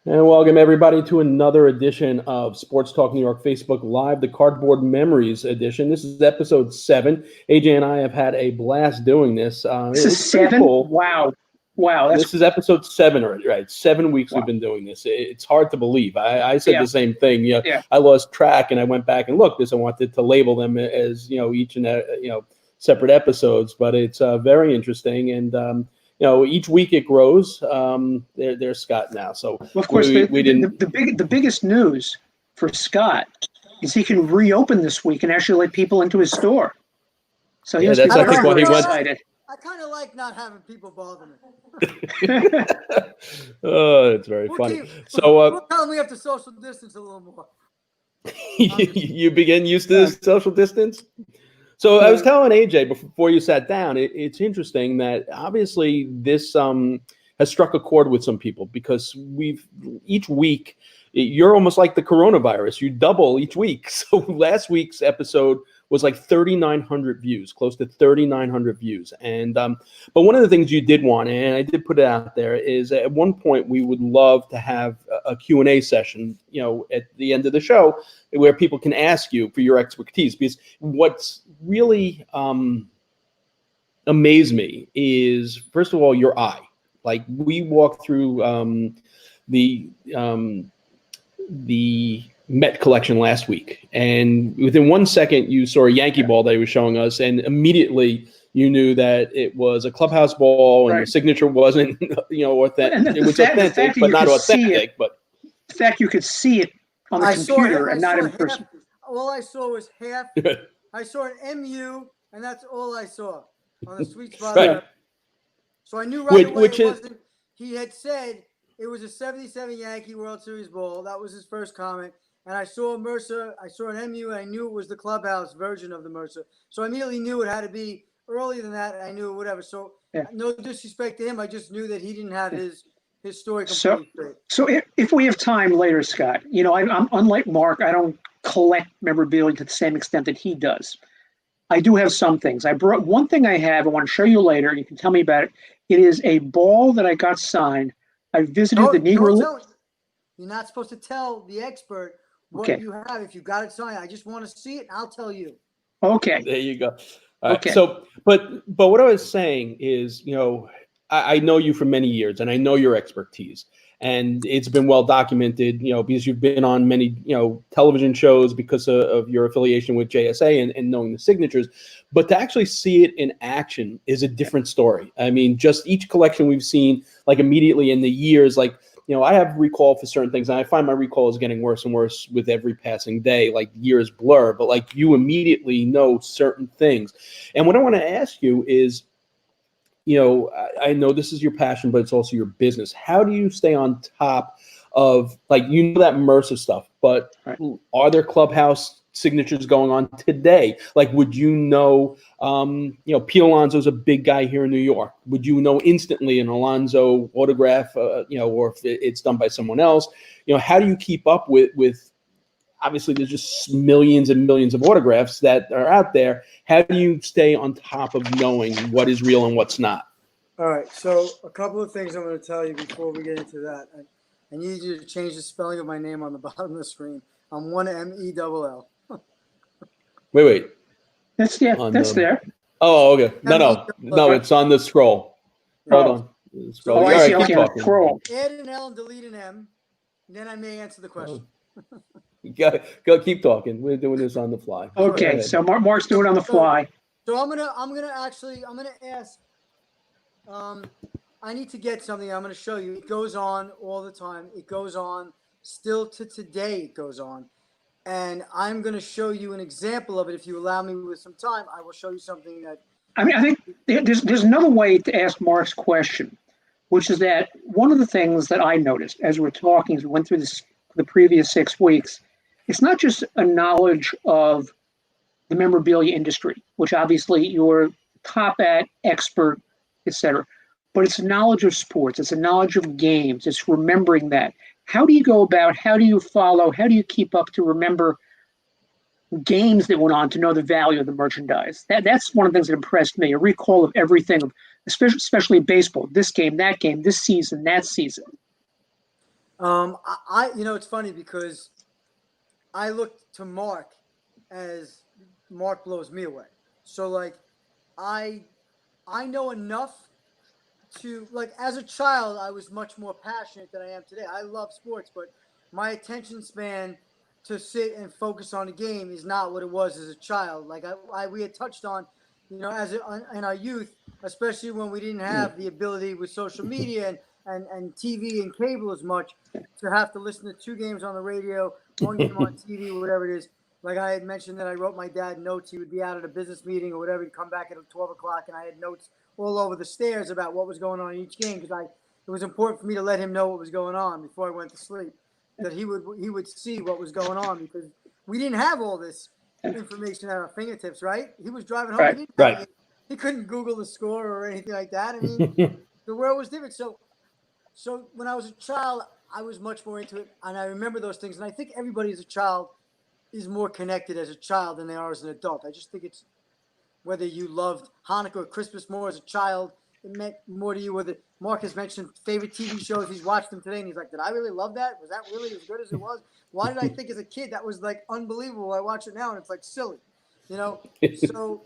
And welcome everybody to another edition of Sports Talk New York Facebook Live, the Cardboard Memories edition. This is episode 7. AJ and I have had a blast doing this. This is It's pretty 7? cool. Wow. This is episode 7 already, right? 7 weeks Wow. we've been doing this. It's hard to believe. I said the same thing. Yeah. I lost track and I went back and looked this. I wanted to label them as each and separate episodes, but it's very interesting and. Each week it grows. There's Scott now. So of course, the biggest news for Scott is he can reopen this week and actually let people into his store. So he that's I think what he went. I kind of like not having people bother me. Oh, it's very funny. We'll tell them we have to social distance a little more. You begin used to this social distance. So I was telling AJ before you sat down, it's interesting that obviously this has struck a chord with some people because each week, you're almost like the coronavirus. You double each week. So last week's episode was like 3,900 views, close to 3,900 views. And but one of the things you did want, and I did put it out there, is at one point we would love to have a Q&A session, at the end of the show where people can ask you for your expertise. Because what's really amazed me is, first of all, your eye. Like we walked through the Met collection last week, and within 1 second you saw a Yankee ball that he was showing us, and immediately you knew that it was a clubhouse ball, and the signature wasn't authentic. It was authentic, but not authentic. But the fact you could see it on the computer and not in person. All I saw was half. I saw an MU, and that's all I saw on the sweet spot. Right. So I knew right away it wasn't. He had said it was a '77 Yankee World Series ball. That was his first comment. And I saw Mercer. I saw an MU, and I knew it was the clubhouse version of the Mercer. So I immediately knew it had to be earlier than that. And I knew whatever. So no disrespect to him. I just knew that he didn't have his story completely straight. So if we have time later, Scott, I'm unlike Mark. I don't collect memorabilia to the same extent that he does. I do have some things. I brought one thing I have. I want to show you later. You can tell me about it. It is a ball that I got signed. I visited the Negro. You're not supposed to tell the expert what you have. If you got it signed, I just want to see it, and I'll tell you. Okay. There you go. All right. So, but what I was saying is, I know you for many years, and I know your expertise, and it's been well documented, because you've been on many, television shows because of your affiliation with JSA and knowing the signatures. But to actually see it in action is a different story. I mean, just each collection we've seen, like immediately in the years, like, I have recall for certain things, and I find my recall is getting worse and worse with every passing day, like years blur, but like you immediately know certain things. And what I want to ask you is, I know this is your passion, but it's also your business. How do you stay on top of, like, that Mercer stuff, but are there clubhouse signatures going on today? Like, would Pete Alonso's a big guy here in New York. Would you know instantly an Alonso autograph, or if it's done by someone else? How do you keep up with obviously there's just millions and millions of autographs that are out there. How do you stay on top of knowing what is real and what's not? All right. So a couple of things I'm going to tell you before we get into that. I need you to change the spelling of my name on the bottom of the screen. I'm MELL. Wait. That's there. Oh, okay. No, it's on the scroll. Hold on. Scroll. I see. Okay, scroll. Add an L and delete an M, and then I may answer the question. Go keep talking. We're doing this on the fly. Okay, so Mark's doing it on the fly. So I'm gonna ask. I need to get something. I'm gonna show you. It goes on all the time. It goes on still to today. It goes on, and I'm gonna show you an example of it. If you allow me with some time, I will show you something that. I think there's another way to ask Mark's question, which is that one of the things that I noticed as we were talking, as we went through the previous 6 weeks. It's not just a knowledge of the memorabilia industry, which obviously you're top at, expert, etc. But it's a knowledge of sports. It's a knowledge of games. It's remembering that. How do you go about, how do you follow, how do you keep up to remember games that went on to know the value of the merchandise? That's one of the things that impressed me, a recall of everything, especially baseball, this game, that game, this season, that season. It's funny because I look to Mark as Mark blows me away. So like, I know enough to, like, as a child, I was much more passionate than I am today. I love sports, but my attention span to sit and focus on a game is not what it was as a child. Like we had touched on, in our youth, especially when we didn't have the ability with social media and TV and cable as much, to have to listen to 2 games on the radio, 1 game on TV, whatever it is. Like I had mentioned that I wrote my dad notes. He would be out at a business meeting or whatever. He'd come back at 12 o'clock, and I had notes all over the stairs about what was going on in each game, because it was important for me to let him know what was going on before I went to sleep, that he would see what was going on, because we didn't have all this information at our fingertips, right? He was driving home. Right. He couldn't Google the score or anything like that. I mean, the world was different. So when I was a child, I was much more into it, and I remember those things. And I think everybody as a child is more connected as a child than they are as an adult. I just think it's whether you loved Hanukkah or Christmas more as a child, it meant more to you. Whether Mark has mentioned favorite TV shows, he's watched them today, and he's like, did I really love that? Was that really as good as it was? Why did I think as a kid that was like unbelievable? I watch it now and it's like silly, So,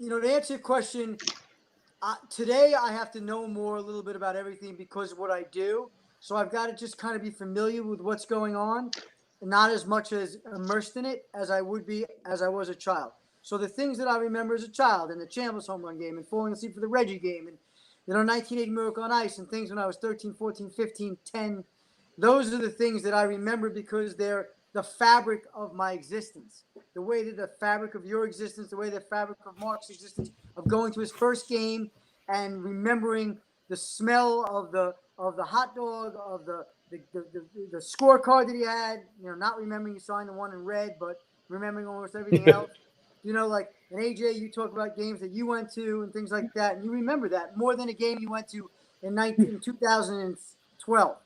to answer your question, today I have to know a little bit about everything because of what I do. So I've got to just kind of be familiar with what's going on, not as much as immersed in it as I would be as I was a child. So the things that I remember as a child, and the Chambliss home run game, and falling asleep for the Reggie game, and 1980 Miracle on Ice, and things when I was 13, 14, 15, 10, those are the things that I remember because they're the fabric of my existence. The way that the fabric of your existence, the way the fabric of Mark's existence, of going to his first game and remembering the smell of the hot dog, of the scorecard that he had, not remembering you signed the one in red, but remembering almost everything else. And AJ, you talk about games that you went to and things like that, and you remember that more than a game you went to in 2012,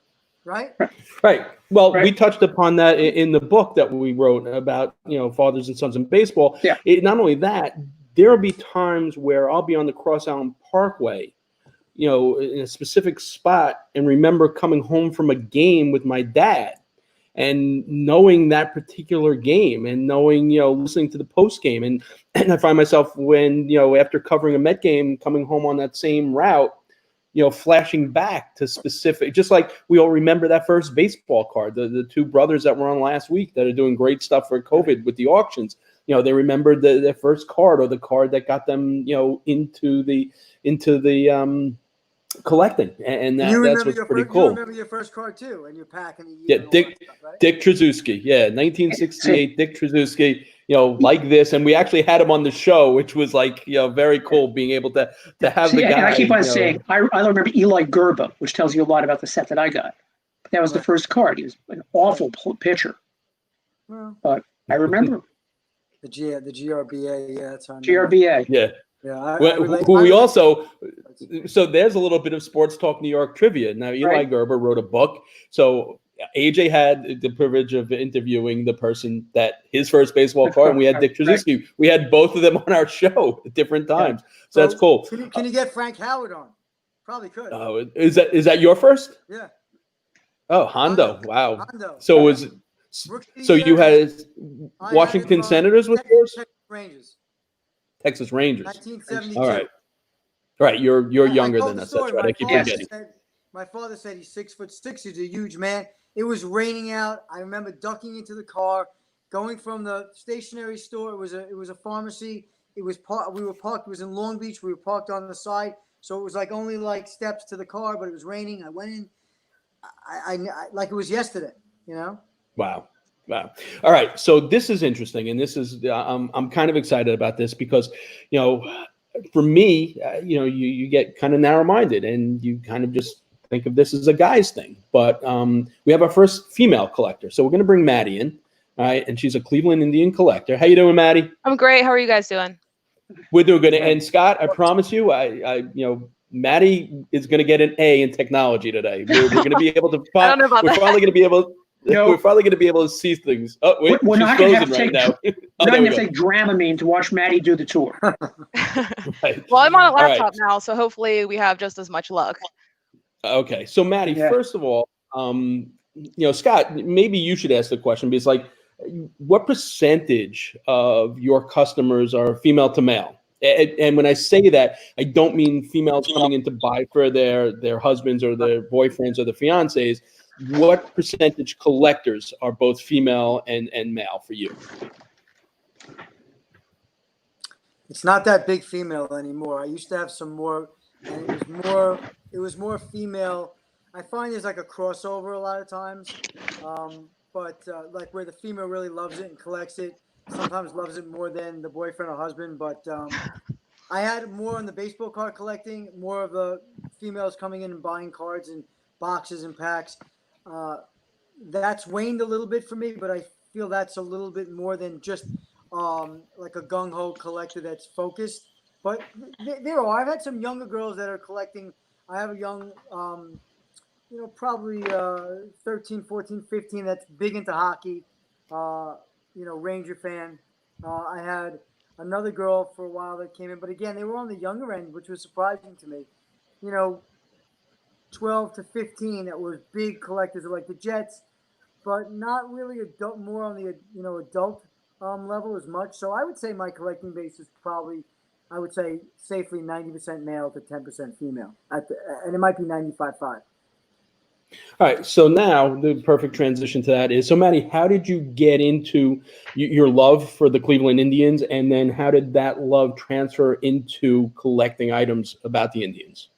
right? Right. Well, we touched upon that in the book that we wrote about, fathers and sons in baseball. Yeah. Not only that, there will be times where I'll be on the Cross Island Parkway, in a specific spot, and remember coming home from a game with my dad and knowing that particular game and knowing, listening to the post game. And I find myself when, after covering a Met game, coming home on that same route, flashing back to specific, just like we all remember that first baseball card, the 2 brothers that were on last week that are doing great stuff for COVID with the auctions. They remembered their first card, or the card that got them, into the collecting, and that's what's pretty cool. You remember your first card too, and your pack and the year. Yeah, Dick Trzaskowski. Yeah, 1968 Dick Trzaskowski. Like this, and we actually had him on the show, which was like, very cool being able to have the guy. And I keep on saying, I remember Eli Gerba, which tells you a lot about the set that I got. That was the first card. He was an awful pitcher, but I remember the GRBA. Yeah, that's on GRBA. Yeah. Yeah, so there's a little bit of Sports Talk New York trivia. Now, Eli Gerba wrote a book. So AJ had the privilege of interviewing the person that his first baseball card, and we had Dick Trzaskowski. We had both of them on our show at different times. So that's cool. Can you get Frank Howard on? Probably could. Oh, is that your first? Yeah. Oh, Hondo. Wow. Hondo. So you had Washington Senators with yours? Texas Rangers. 1972. All right. You're younger than us. That's right. I keep forgetting. My father said he's 6'6". He's a huge man. It was raining out. I remember ducking into the car, going from the stationery store. It was a pharmacy. We were parked. It was in Long Beach. We were parked on the side, so it was like only like steps to the car. But it was raining. I went in. I like it was yesterday. Wow. All right. So this is interesting, and this is I'm kind of excited about this because for me, you get kind of narrow-minded, and you kind of just think of this as a guy's thing. But we have our first female collector, so we're going to bring Maddie in. All right, and she's a Cleveland Indian collector. How you doing, Maddie? I'm great. How are you guys doing? We're doing good. And Scott, I promise you, Maddie is going to get an A in technology today. We're going to be able to. I don't know about that. We're finally going to be able. We're finally going to be able to see things. Oh wait, we're not going to have to take now. We're not going to take Dramamine to watch Maddie do the tour. Right. Well, I'm on a laptop now, so hopefully we have just as much luck. Okay, so Maddie, first of all, Scott, maybe you should ask the question, because like, what percentage of your customers are female to male? And when I say that, I don't mean females coming in to buy for their husbands or their boyfriends or their fiancés. What percentage collectors are both female and male for you? It's not that big female anymore. I used to have some more, and it was more female. I find there's like a crossover a lot of times, but like where the female really loves it and collects it, sometimes loves it more than the boyfriend or husband. But I had more on the baseball card collecting, more of the females coming in and buying cards and boxes and packs. That's waned a little bit for me, but I feel that's a little bit more than just like a gung-ho collector that's focused. But there are. I've had some younger girls that are collecting. I have a young, probably 13, 14, 15 that's big into hockey, Ranger fan. I had another girl for a while that came in. But again, they were on the younger end, which was surprising to me. 12 to 15 that were big collectors of like the Jets, but not really adult, more on the, adult level as much. So I would say my collecting base is probably, I would say safely 90% male to 10% female, and it might be 95-5. All right. So now the perfect transition to that is, so Maddie, how did you get into your love for the Cleveland Indians? And then how did that love transfer into collecting items about the Indians?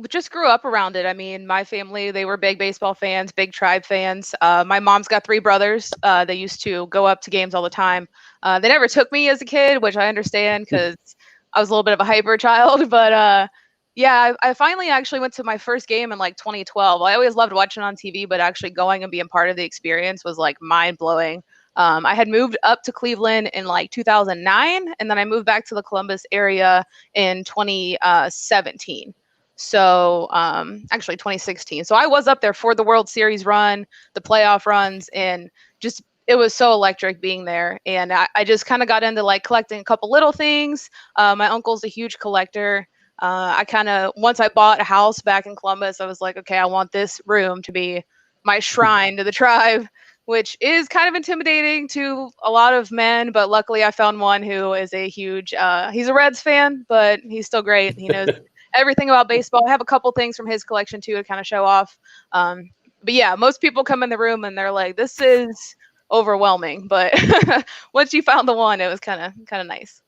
Just grew up around it. I mean, my family, they were big baseball fans, big Tribe fans. My mom's got 3 brothers. They used to go up to games all the time. They never took me as a kid, which I understand because I was a little bit of a hyper child. But yeah, I finally actually went to my first game in like 2012. I always loved watching on TV, but actually going and being part of the experience was like mind blowing. I had moved up to Cleveland in like 2009, and then I moved back to the Columbus area in 2017. So actually 2016. So I was up there for the World Series run, the playoff runs, and just it was so electric being there. And I just kind of got into like collecting a couple little things. My uncle's a huge collector. Once I bought a house back in Columbus, I was like, okay, I want this room to be my shrine to the Tribe, which is kind of intimidating to a lot of men. But luckily I found one who is a huge, he's a Reds fan, but he's still great. He knows everything about baseball. I have a couple things from his collection too to kind of show off. But yeah, most people come in the room and they're like, this is overwhelming. But once you found the one, it was kind of nice.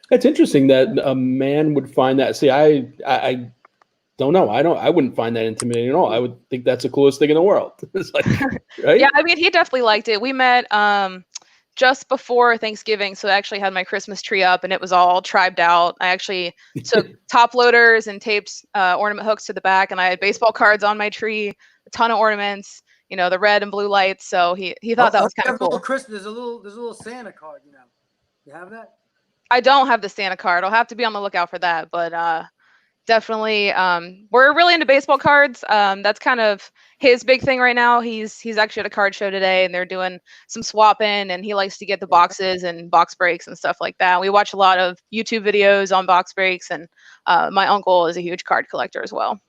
It's interesting that a man would find that. See, I don't know. I wouldn't find that intimidating at all. I would think that's the coolest thing in the world. It's like, right? Yeah, I mean, he definitely liked it. We met just before Thanksgiving, so I actually had my Christmas tree up and it was all tribed out. I actually took top loaders and taped ornament hooks to the back, and I had baseball cards on my tree, a ton of ornaments, the red and blue lights. So he thought that was kind of cool. There's a little Santa card, You have that? I don't have the Santa card. I'll have to be on the lookout for that, but definitely we're really into baseball cards. That's kind of his big thing right now. He's actually at a card show today, and they're doing some swapping, and he likes to get the boxes and box breaks and stuff like that. We watch a lot of YouTube videos on box breaks, and my uncle is a huge card collector as well.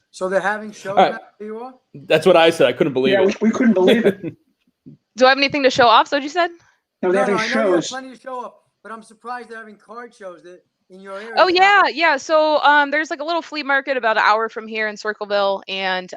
So they're having shows now where you are? That's what I said. I couldn't believe it. We couldn't believe it. Do I have anything to show off? So what you said? No, they're having I know shows. you have plenty to show up, but I'm surprised they're having card shows in your area. Oh yeah. So there's like a little flea market about an hour from here in Circleville, and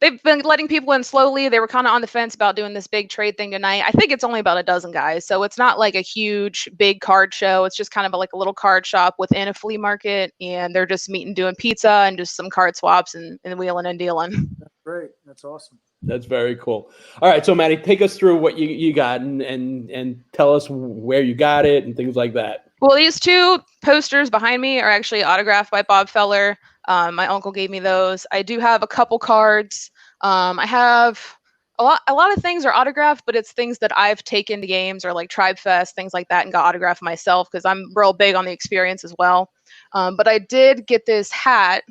they've been letting people in slowly. They were kind of on the fence about doing this big trade thing tonight. I think it's only about a dozen guys, so it's not like a huge big card show. It's just kind of like a little card shop within a flea market, and they're just meeting, doing pizza and just some card swaps and wheeling and dealing. That's great. That's awesome. That's very cool. All right, so Maddie, take us through what you got and tell us where you got it and things like that. Well, these 2 posters behind me are actually autographed by Bob Feller. My uncle gave me those. I do have a couple cards. I have a lot of things are autographed, but it's things that I've taken to games or like Tribe Fest, things like that, and got autographed myself because I'm real big on the experience as well. But I did get this hat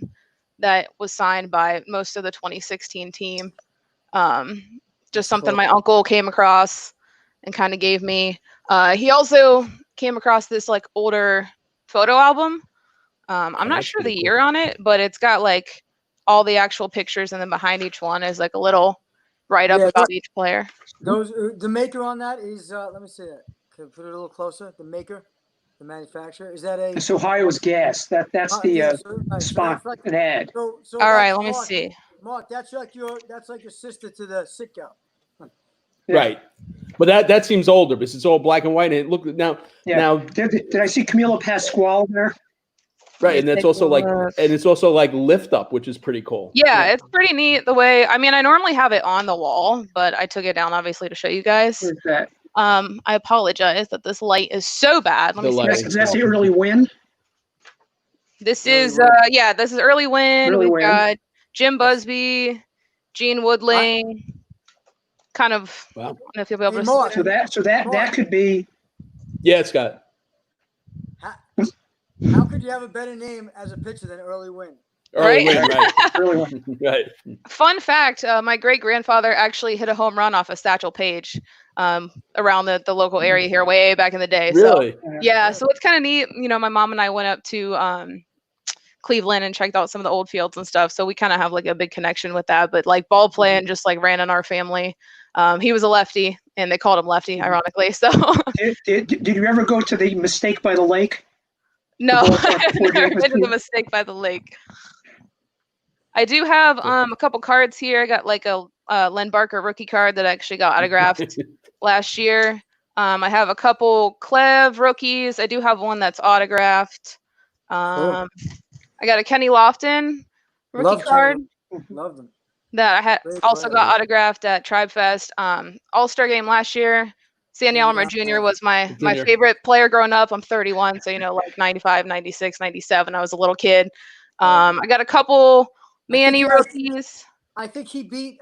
that was signed by most of the 2016 team. Just something my uncle came across and kind of gave me. He also came across this like older photo album. I'm not sure the year on it, but it's got like all the actual pictures, and then behind each one is like a little write-up about each player. Those the maker on that is let me see that. Can I put it a little closer? The maker, the manufacturer, is that a? It's Ohio's Gas. That's the spot, like, an ad. So all right, let me see. Mark, that's like your sister to the Sitco. Yeah. Right. But that seems older because it's all black and white. And look now. Yeah. Now, did I see Camilo Pasquale there? right, and that's also like lift up, which is pretty cool. Yeah, it's pretty neat the way. I mean, I normally have it on the wall, but I took it down obviously to show you guys. Where's that? I apologize that this light is so bad. Let me see. That's the early win. This is this is early win. We've got Jim Busby, Gene Woodling. Kind of. Wow. I don't know if you'll be able to see. So that could be. Yeah, Scott. How could you have a better name as a pitcher than Early Win? Early win, right. Early win. Right. Fun fact, my great-grandfather actually hit a home run off of Satchel Paige around the local area here way back in the day. Really? So, yeah, so it's kind of neat. You know, my mom and I went up to Cleveland and checked out some of the old fields and stuff. So we kind of have like a big connection with that. But like ball playing just like ran in our family. He was a lefty and they called him Lefty, ironically. So did you ever go to the Mistake by the Lake? No, I've never been to the Mistake by the Lake. I do have a couple cards here. I got like a Len Barker rookie card that actually got autographed last year. I have a couple Clev rookies. I do have one that's autographed. Cool. I got a Kenny Lofton rookie card. Love them. That I had also got autographed at Tribe Fest. All-Star game last year. Sandy Alomar Jr. was my favorite player growing up. I'm 31, so like 95, 96, 97. I was a little kid. I got a couple Manny rookies. I think he beat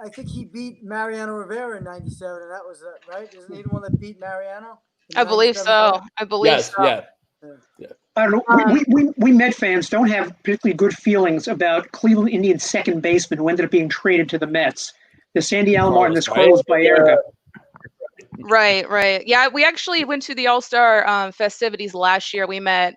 Mariano Rivera in '97, and that was right. Isn't he the one that beat Mariano? I believe so. I believe so. Yeah. I don't know. We Met fans don't have particularly good feelings about Cleveland Indians second baseman who ended up being traded to the Mets. The Sandy Alomar and this Carlos Baerga. Right. Yeah, we actually went to the All-Star festivities last year. We met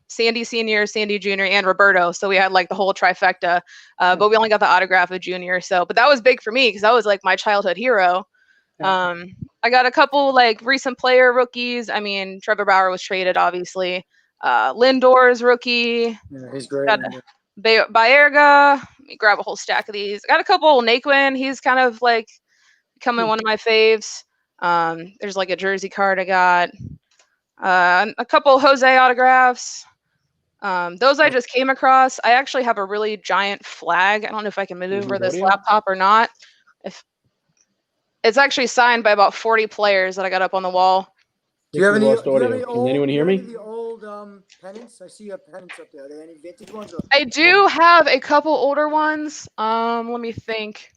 Sandy Sr., Sandy Jr., and Roberto. So we had like the whole trifecta, but we only got the autograph of Junior. But that was big for me because that was like my childhood hero. I got a couple like recent player rookies. I mean, Trevor Bauer was traded, obviously. Lindor's rookie. Yeah, he's great. Baerga. Let me grab a whole stack of these. I got a couple Naquin. He's kind of like becoming one of my faves. There's like a jersey card I got. A couple Jose autographs. Those I just came across. I actually have a really giant flag. I don't know if I can maneuver this laptop or not. If it's actually signed by about 40 players that I got up on the wall. Do you have any? Can anyone hear me? The old pennants. I see you have pennants up there. Are there any vintage ones? I do have a couple older ones. Let me think.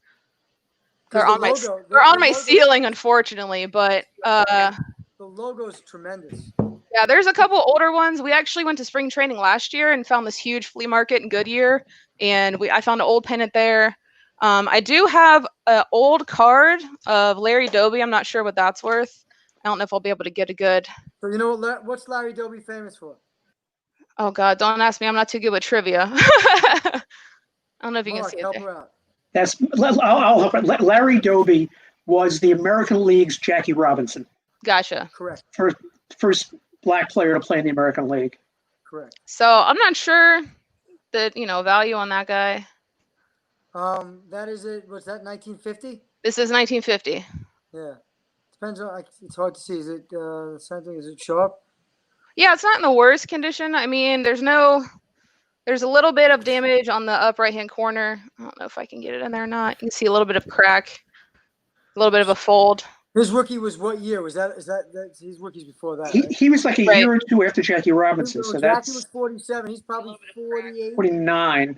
They're on my ceiling, unfortunately, but the logo's tremendous. Yeah, there's a couple older ones. We actually went to spring training last year and found this huge flea market in Goodyear, and I found an old pennant there. I do have an old card of Larry Doby. I'm not sure what that's worth. I don't know if I'll be able to get a good. So you know what's Larry Doby famous for? Oh God, don't ask me. I'm not too good with trivia. I don't know if you can see it there. I'll help. Larry Doby was the American League's Jackie Robinson. Gotcha. Correct. First black player to play in the American League. Correct. So I'm not sure the value on that guy. That is it. Was that 1950? This is 1950. Yeah. Depends on. It's hard to see. Is it something? Is it sharp? Yeah, it's not in the worst condition. I mean, there's a little bit of damage on the up right-hand corner. I don't know if I can get it in there or not. You can see a little bit of crack, a little bit of a fold. His rookie was what year? Is that his rookie's before that? He was like a year or two after Jackie Robinson. So Jackie was 47. He's probably 48. 49.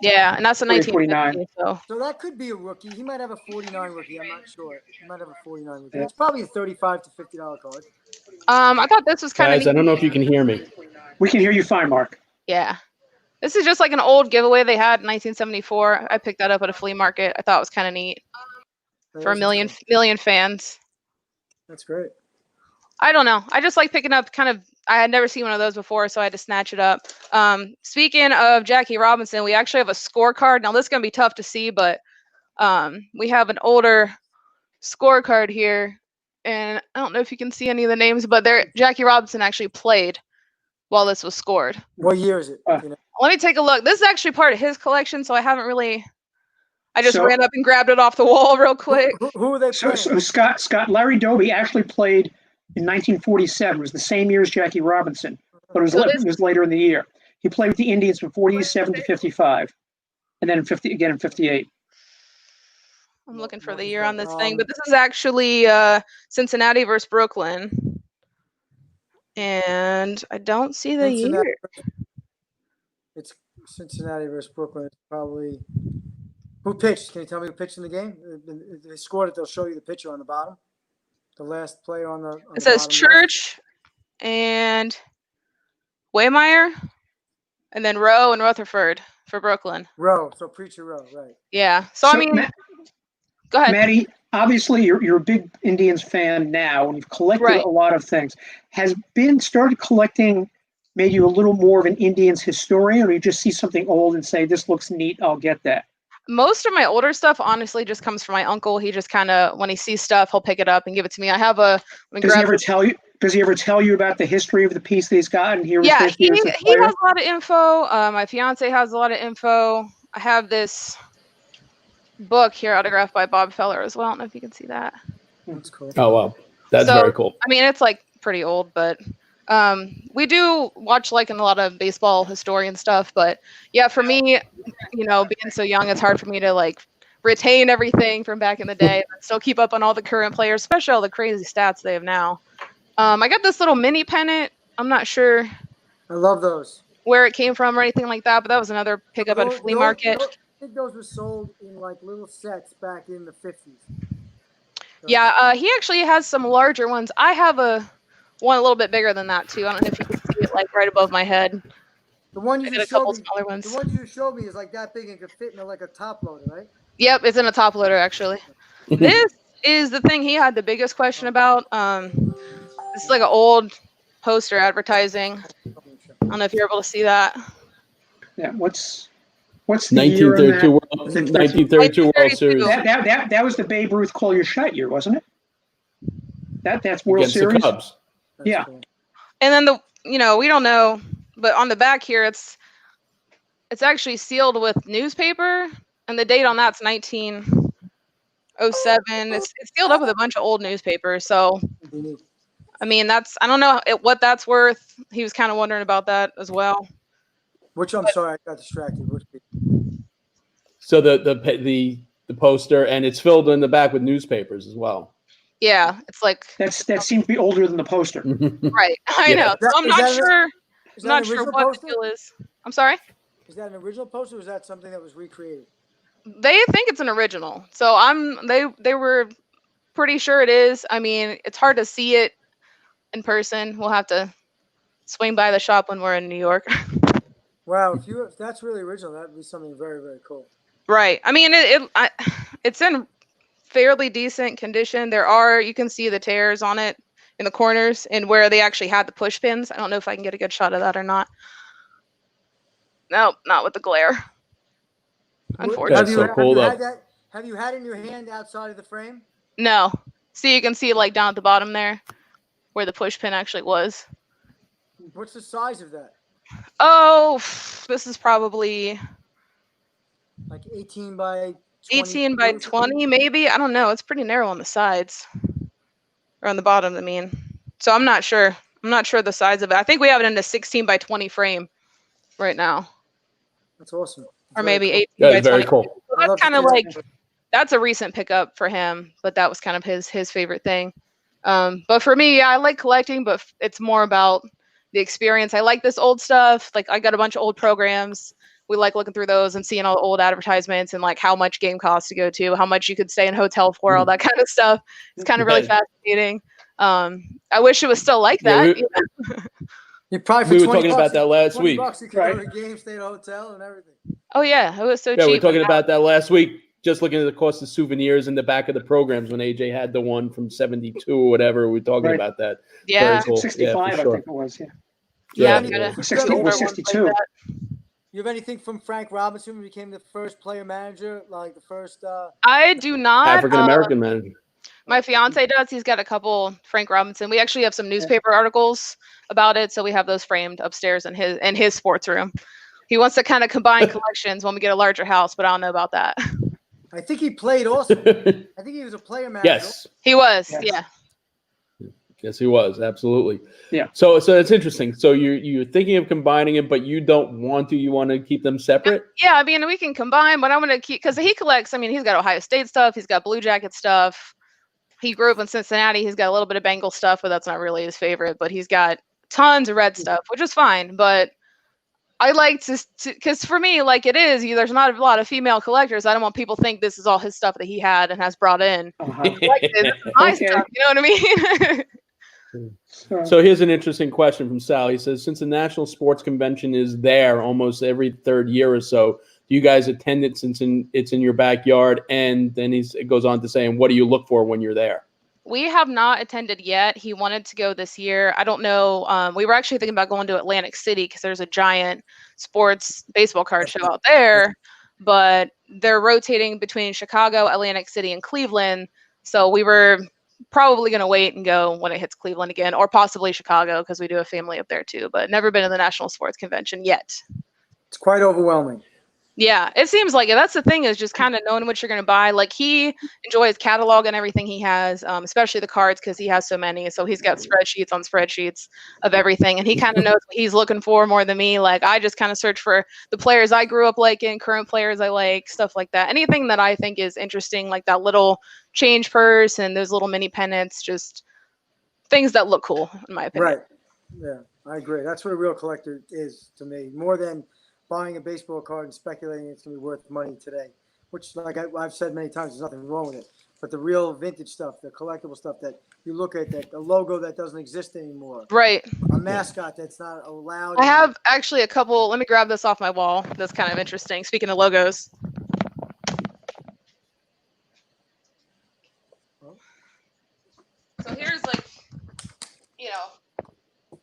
Yeah, and that's a 1950. So that could be a rookie. He might have a 49 rookie. I'm not sure. He might have a 49 rookie. It's probably a $35 to $50 card. I thought this was kind of. Guys, I don't know if you can hear me. We can hear you fine, Mark. Yeah. This is just like an old giveaway they had in 1974. I picked that up at a flea market. I thought it was kind of neat for a million fans. That's great. I don't know. I just like picking up kind of I had never seen one of those before, so I had to snatch it up. Speaking of Jackie Robinson, we actually have a scorecard. Now, this is going to be tough to see, but we have an older scorecard here. And I don't know if you can see any of the names, but Jackie Robinson actually played while this was scored. What year is it? Let me take a look. This is actually part of his collection, so I haven't really. I just ran up and grabbed it off the wall real quick. Who are they playing? So Scott, Larry Doby actually played in 1947. It was the same year as Jackie Robinson, but it was later in the year. He played with the Indians from 47 to 55, and then again in 58. I'm looking for the year on this thing, but this is actually Cincinnati versus Brooklyn. And I don't see the year. It's Cincinnati versus Brooklyn. It's probably who pitched? Can you tell me who pitched in the game? If they scored it, they'll show you the picture on the bottom. The last player on the. It says Church and Waymeyer, and then Rowe and Rutherford for Brooklyn. Rowe, so Preacher Rowe, right? Yeah. So I mean, go ahead, Maddie. Obviously, you're a big Indians fan now, and you've collected a lot of things. Has started collecting made you a little more of an Indians historian, or you just see something old and say, "This looks neat, I'll get that"? Most of my older stuff, honestly, just comes from my uncle. He just kind of, when he sees stuff, he'll pick it up and give it to me. I have a. Does he ever tell you? Does he ever tell you about the history of the piece that he's got? And he has a lot of info. My fiance has a lot of info. I have this book here autographed by Bob Feller as well. I don't know if you can see that. That's cool. Oh, wow. That's very cool. I mean, it's like pretty old, but we do watch like in a lot of baseball historian stuff. But yeah, for me, being so young, it's hard for me to like retain everything from back in the day and still keep up on all the current players, especially all the crazy stats they have now. I got this little mini pennant. I'm not sure. I love those. Where it came from or anything like that, but that was another pickup at a flea market. I think those were sold in like little sets back in the 50s. So. Yeah, he actually has some larger ones. I have one a little bit bigger than that too. I don't know if you can see it like right above my head. The one you just showed me, smaller ones. The one you showed me is like that big and could fit in like a top loader, right? Yep, it's in a top loader actually. This is the thing he had the biggest question about. This is like an old poster advertising. I don't know if you're able to see that. Yeah, what's the 1932 World Series? That was the Babe Ruth call your shot year, wasn't it? That's World Against Series. The Cubs. Yeah. Cool. And then we don't know, but on the back here it's actually sealed with newspaper, and the date on that's 1907. It's sealed up with a bunch of old newspapers. So I mean, I don't know what that's worth. He was kind of wondering about that as well. I'm sorry, I got distracted. So the poster, and it's filled in the back with newspapers as well. Yeah, it's like that seems to be older than the poster. Right. I know. So I'm not sure. I'm not sure what the deal is. I'm sorry. Is that an original poster, or is that something that was recreated? They think it's an original. So they were pretty sure it is. I mean, it's hard to see it in person. We'll have to swing by the shop when we're in New York. Wow, if that's really original, that would be something very, very cool. Right. I mean, it's in fairly decent condition. You can see the tears on it in the corners and where they actually had the push pins. I don't know if I can get a good shot of that or not. No, not with the glare. Unfortunately. Have you had it in your hand outside of the frame? No. See, you can see like down at the bottom there where the push pin actually was. What's the size of that? Oh, this is probably like 18 by 20 maybe. I don't know. It's pretty narrow on the sides or on the bottom. I mean, so I'm not sure. I'm not sure the size of it. I think we have it in a 16 by 20 frame right now. That's awesome. Or maybe 18 by 20. Very cool. So that's kind of like, that's a recent pickup for him, but that was kind of his favorite thing. But for me, I like collecting, but it's more about the experience. I like this old stuff. Like I got a bunch of old programs. We like looking through those and seeing all the old advertisements and like how much game costs to go to, how much you could stay in hotel for, all that kind of stuff. It's kind of really fascinating. I wish it was still like that. You probably we were talking about that last week. $20 you could go to a game, stay at a hotel and everything. Oh yeah, it was so cheap. Yeah, we were talking about that last week. just looking at the cost of souvenirs in the back of the programs when AJ had the one from 72 or whatever. We're talking about that. Yeah. Very cool. 65, yeah, for sure. I think it was. Yeah. Yeah, Yeah. 60 or 62. You have anything from Frank Robinson, who became the first player manager, like the first? I do not. African American man. My fiance does. He's got a couple. Frank Robinson. We actually have some newspaper articles about it, so we have those framed upstairs in his sports room. He wants to kind of combine collections when we get a larger house, but I don't know about that. I think he played also. I think he was a player manager. Yes. He was. Yes. Yeah. Yes, he was. Absolutely. Yeah. So it's interesting. So you're thinking of combining it, but you don't want to. You want to keep them separate? Yeah, I mean, we can combine, but I want to keep, because he collects, I mean, he's got Ohio State stuff. He's got Blue Jacket stuff. He grew up in Cincinnati. He's got a little bit of Bengal stuff, but that's not really his favorite. But he's got tons of red stuff, which is fine. But I like to, because for me, like it is, there's not a lot of female collectors. I don't want people to think this is all his stuff that he had and has brought in. Like, this is my stuff, you know what I mean? So here's an interesting question from Sal. He says, since the National Sports Convention is there almost every third year or so, do you guys attend it since it's in your backyard? And then it goes on to say, and what do you look for when you're there? We have not attended yet. He wanted to go this year. I don't know. We were actually thinking about going to Atlantic City because there's a giant sports baseball card show out there, but they're rotating between Chicago, Atlantic City, and Cleveland. So we were probably going to wait and go when it hits Cleveland again, or possibly Chicago because we do have family up there too, but never been to the National Sports Convention yet. It's quite overwhelming. Yeah, it seems like it. That's the thing, is just kind of knowing what you're going to buy. Like, he enjoys catalog and everything he has, especially the cards, because he has so many. So he's got spreadsheets on spreadsheets of everything, and he kind of knows what he's looking for more than me. Like, I just kind of search for the players I grew up liking, current players I like, stuff like that. Anything that I think is interesting, like that little change purse and those little mini pennants, just things that look cool, in my opinion. Right. Yeah, I agree. That's what a real collector is to me, more than buying a baseball card and speculating it's going to be worth money today, which, like I've said many times, there's nothing wrong with it. But the real vintage stuff, the collectible stuff that you look at, that a logo that doesn't exist anymore, Right. a mascot that's not allowed. I have actually a couple. Let me grab this off my wall. That's kind of interesting. Speaking of logos. So here's, like, you know.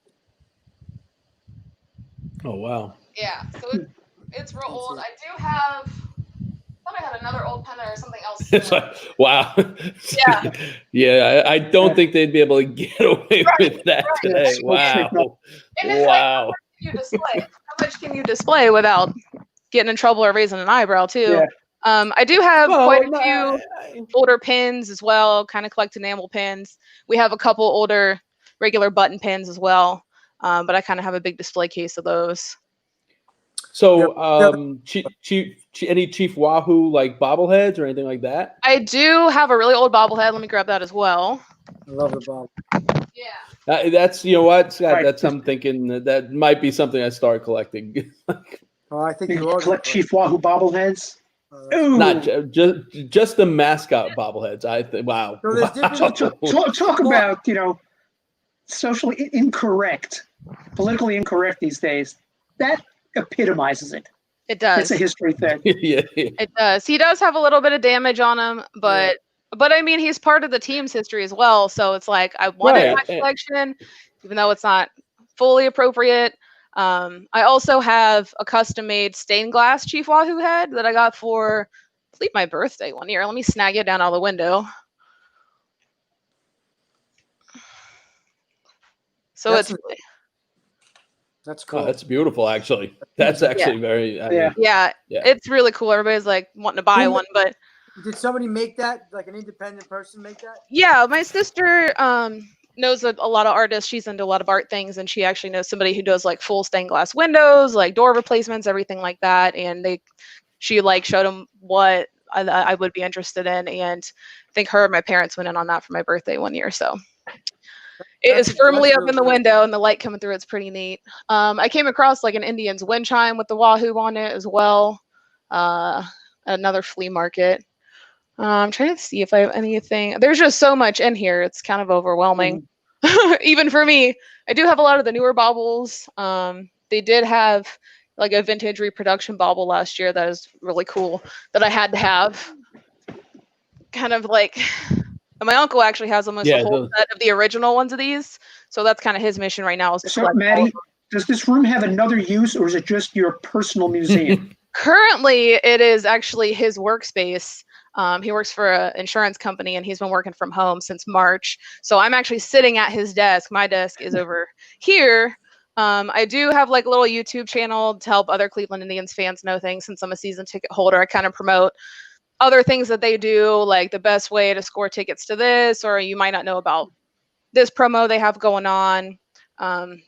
Oh, wow. Yeah, so it's real old. I do have, I thought I had another old pen or something else. It's like, wow. Yeah. Yeah, I don't think they'd be able to get away with that today. Wow. And it's wow. like, how much can you display without getting in trouble or raising an eyebrow too? Yeah. I do have quite a few older pins as well, kind of collect enamel pins. We have a couple older regular button pins as well, but I kind of have a big display case of those. So, any Chief Wahoo like bobbleheads or anything like that? I do have a really old bobblehead. Let me grab that as well. I love the bob. Yeah. That's, you know what, Scott, right. That's, I'm thinking that might be something I start collecting. I think you collect Chief Wahoo bobbleheads. Not just the mascot bobbleheads. I think. Wow. So talk about, you know, socially incorrect, politically incorrect these days. That epitomizes it. It does. It's a history thing. Yeah. It does. He does have a little bit of damage on him, but I mean, he's part of the team's history as well. So it's like, I wanted my collection, even though it's not fully appropriate. I also have a custom-made stained glass Chief Wahoo head that I got for, I believe, my birthday one year. Let me snag it down out the window. So that's cool. Oh, that's beautiful, actually. That's actually very. Yeah, it's really cool. Everybody's like wanting to buy one, but did somebody make that? Like an independent person make that? Yeah, my sister knows a lot of artists. She's into a lot of art things, and she actually knows somebody who does like full stained glass windows, like door replacements, everything like that. And she like showed them what I would be interested in, and I think her and my parents went in on that for my birthday one year. So it is firmly up in the window, and the light coming through. It's pretty neat. I came across like an Indians wind chime with the Wahoo on it as well. Another flea market. I'm trying to see if I have anything. There's just so much in here. It's kind of overwhelming, even for me. I do have a lot of the newer baubles. They did have like a vintage reproduction bauble last year that is really cool that I had to have. kind of like, and my uncle actually has almost a whole set of the original ones of these. So that's kind of his mission right now. Is to So, Maddie, does this room have another use, or is it just your personal museum? Currently, it is actually his workspace. He works for an insurance company, and he's been working from home since March. So I'm actually sitting at his desk. My desk is over here. I do have like a little YouTube channel to help other Cleveland Indians fans know things. Since I'm a season ticket holder, I kind of promote other things that they do, like the best way to score tickets to this, or you might not know about this promo they have going on.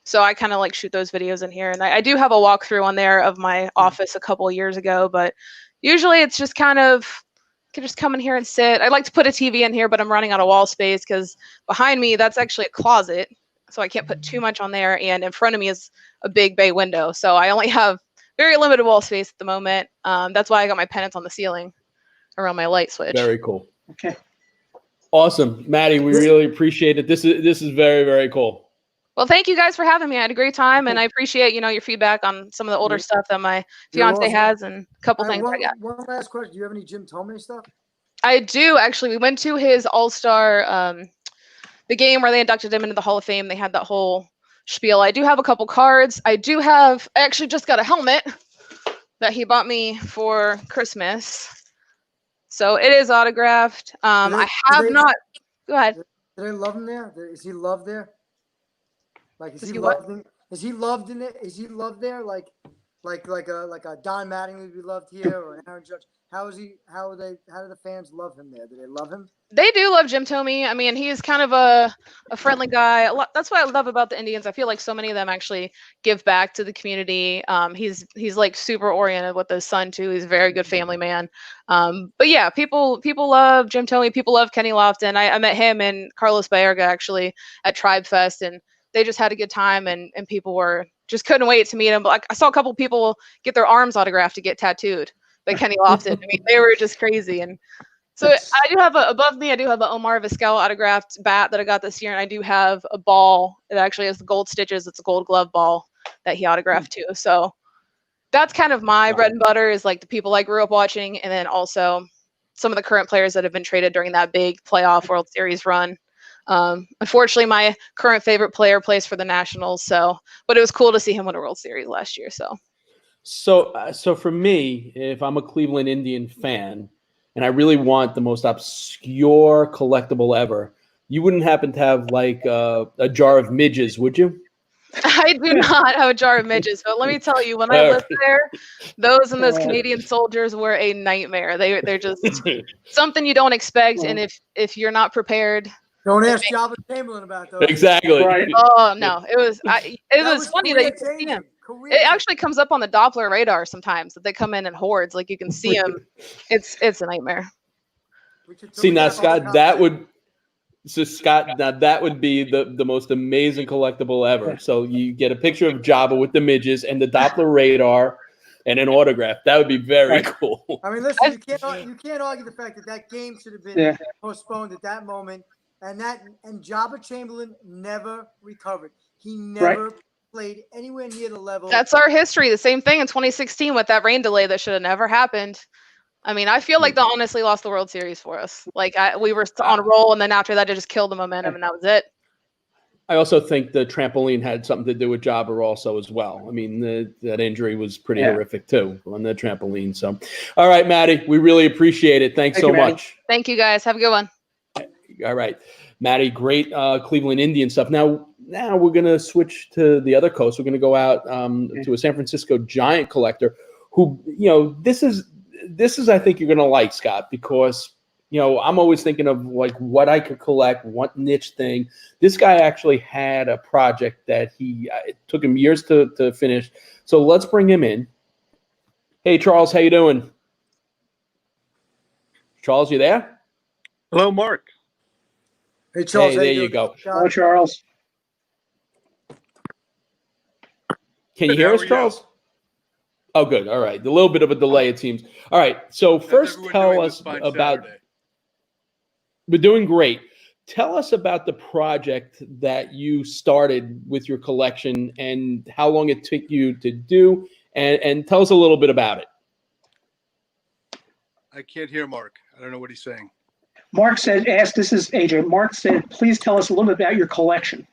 So I kind of like shoot those videos in here, and I do have a walkthrough on there of my office a couple of years ago, but usually it's just kind of, you can just come in here and sit. I'd like to put a TV in here, but I'm running out of wall space because behind me, that's actually a closet. So I can't put too much on there. And in front of me is a big bay window. So I only have very limited wall space at the moment. That's why I got my pennants on the ceiling around my light switch. Very cool. Okay. Awesome. Maddie, we really appreciate it. This is very, very cool. Well, thank you guys for having me. I had a great time, and I appreciate, your feedback on some of the older stuff that my fiance has, and a couple things I got. One last question. Do you have any Jim Thome stuff? I do, actually. We went to his All-Star, the game where they inducted him into the Hall of Fame. They had that whole spiel. I do have a couple cards. I actually just got a helmet that he bought me for Christmas. So it is autographed. I have not. Go ahead. Do they love him there? Is he loved there? Like, is he loved? Is he loved in it? Is he loved there? Like a Don Mattingly would be loved here, or an Aaron Judge. How do the fans love him there? Do they love him? They do love Jim Thome. I mean, he's kind of a friendly guy. That's what I love about the Indians. I feel like so many of them actually give back to the community. He's like super oriented with his son too. He's a very good family man. But yeah, people love Jim Thome. People love Kenny Lofton. I met him and Carlos Baerga actually at Tribe Fest, and they just had a good time, and people were just couldn't wait to meet him. But like, I saw a couple people get their arms autographed to get tattooed by Kenny Lofton. I mean, they were just crazy. And so I do have above me, I do have an Omar Vizquel autographed bat that I got this year. And I do have a ball that actually has the gold stitches. It's a Gold Glove ball that he autographed too. So that's kind of my bread and butter, is like the people I grew up watching. And then also some of the current players that have been traded during that big playoff World Series run. Unfortunately, my current favorite player plays for the Nationals. But it was cool to see him win a World Series last year. So for me, if I'm a Cleveland Indian fan and I really want the most obscure collectible ever, you wouldn't happen to have like a jar of midges, would you? I do not have a jar of midges, but let me tell you, when I lived there, those Canadian soldiers were a nightmare. They're just something you don't expect, and if you're not prepared. Don't ask Java Chamberlain about those. Exactly. Right. Oh no, it was funny that you could see him. It actually comes up on the Doppler radar sometimes that they come in hordes. Like you can see them. It's a nightmare. See now, Scott, that would be the most amazing collectible ever. So you get a picture of Jabba with the midges and the Doppler radar and an autograph. That would be very cool. I mean, listen, you can't argue the fact that game should have been postponed at that moment. And Jabba Chamberlain never recovered. He never played anywhere near the level. That's our history. The same thing in 2016 with that rain delay that should have never happened. I mean, I feel like they honestly lost the World Series for us. Like we were on a roll, and then after that, it just killed the momentum, and that was it. I also think the trampoline had something to do with Jabba also as well. I mean, that injury was pretty horrific too on the trampoline. So, all right, Maddie, we really appreciate it. Thanks so much. Thank you, guys. Have a good one. All right, Maddie, great Cleveland Indian stuff. Now we're going to switch to the other coast. We're going to go out to a San Francisco Giant collector who, this is I think you're going to like, Scott, because, I'm always thinking of like what I could collect, what niche thing. This guy actually had a project that it took him years to finish. So let's bring him in. Hey, Charles, how you doing? Charles, you there? Hello, Mark. Hey, Charles. Hey, there you go. Hello, Charles. Can you hear us, Charles? Oh, good. All right. A little bit of a delay, it seems. All right. So first tell us about – we're doing great. Tell us about the project that you started with your collection and how long it took you to do, and tell us a little bit about it. I can't hear Mark. I don't know what he's saying. Mark said, this is AJ. Mark said, please tell us a little bit about your collection.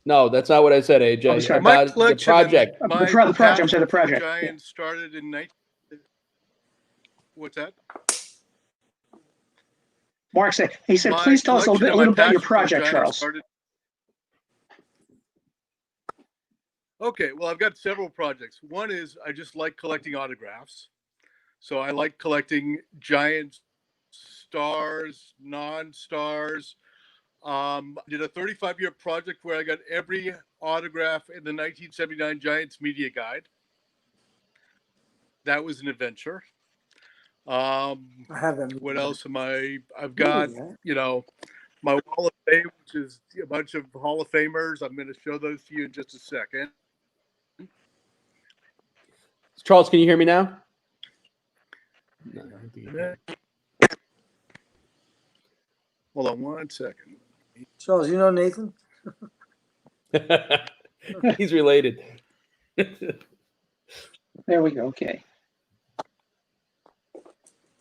No, that's not what I said, AJ. Oh, sorry. About the project. The project. I'm sorry, the project. Giants started in 19. What's that? Mark said, please tell us a little bit about your project, Charles. Okay, well, I've got several projects. One is I just like collecting autographs. So I like collecting Giants, stars, non-stars. Did a 35-year project where I got every autograph in the 1979 Giants media guide. That was an adventure. I have them. What else am I've got, my Wall of Fame, which is a bunch of Hall of Famers. I'm going to show those to you in just a second. Charles, can you hear me now? Hold on one second. Charles, you know Nathan? He's related. There we go. Okay.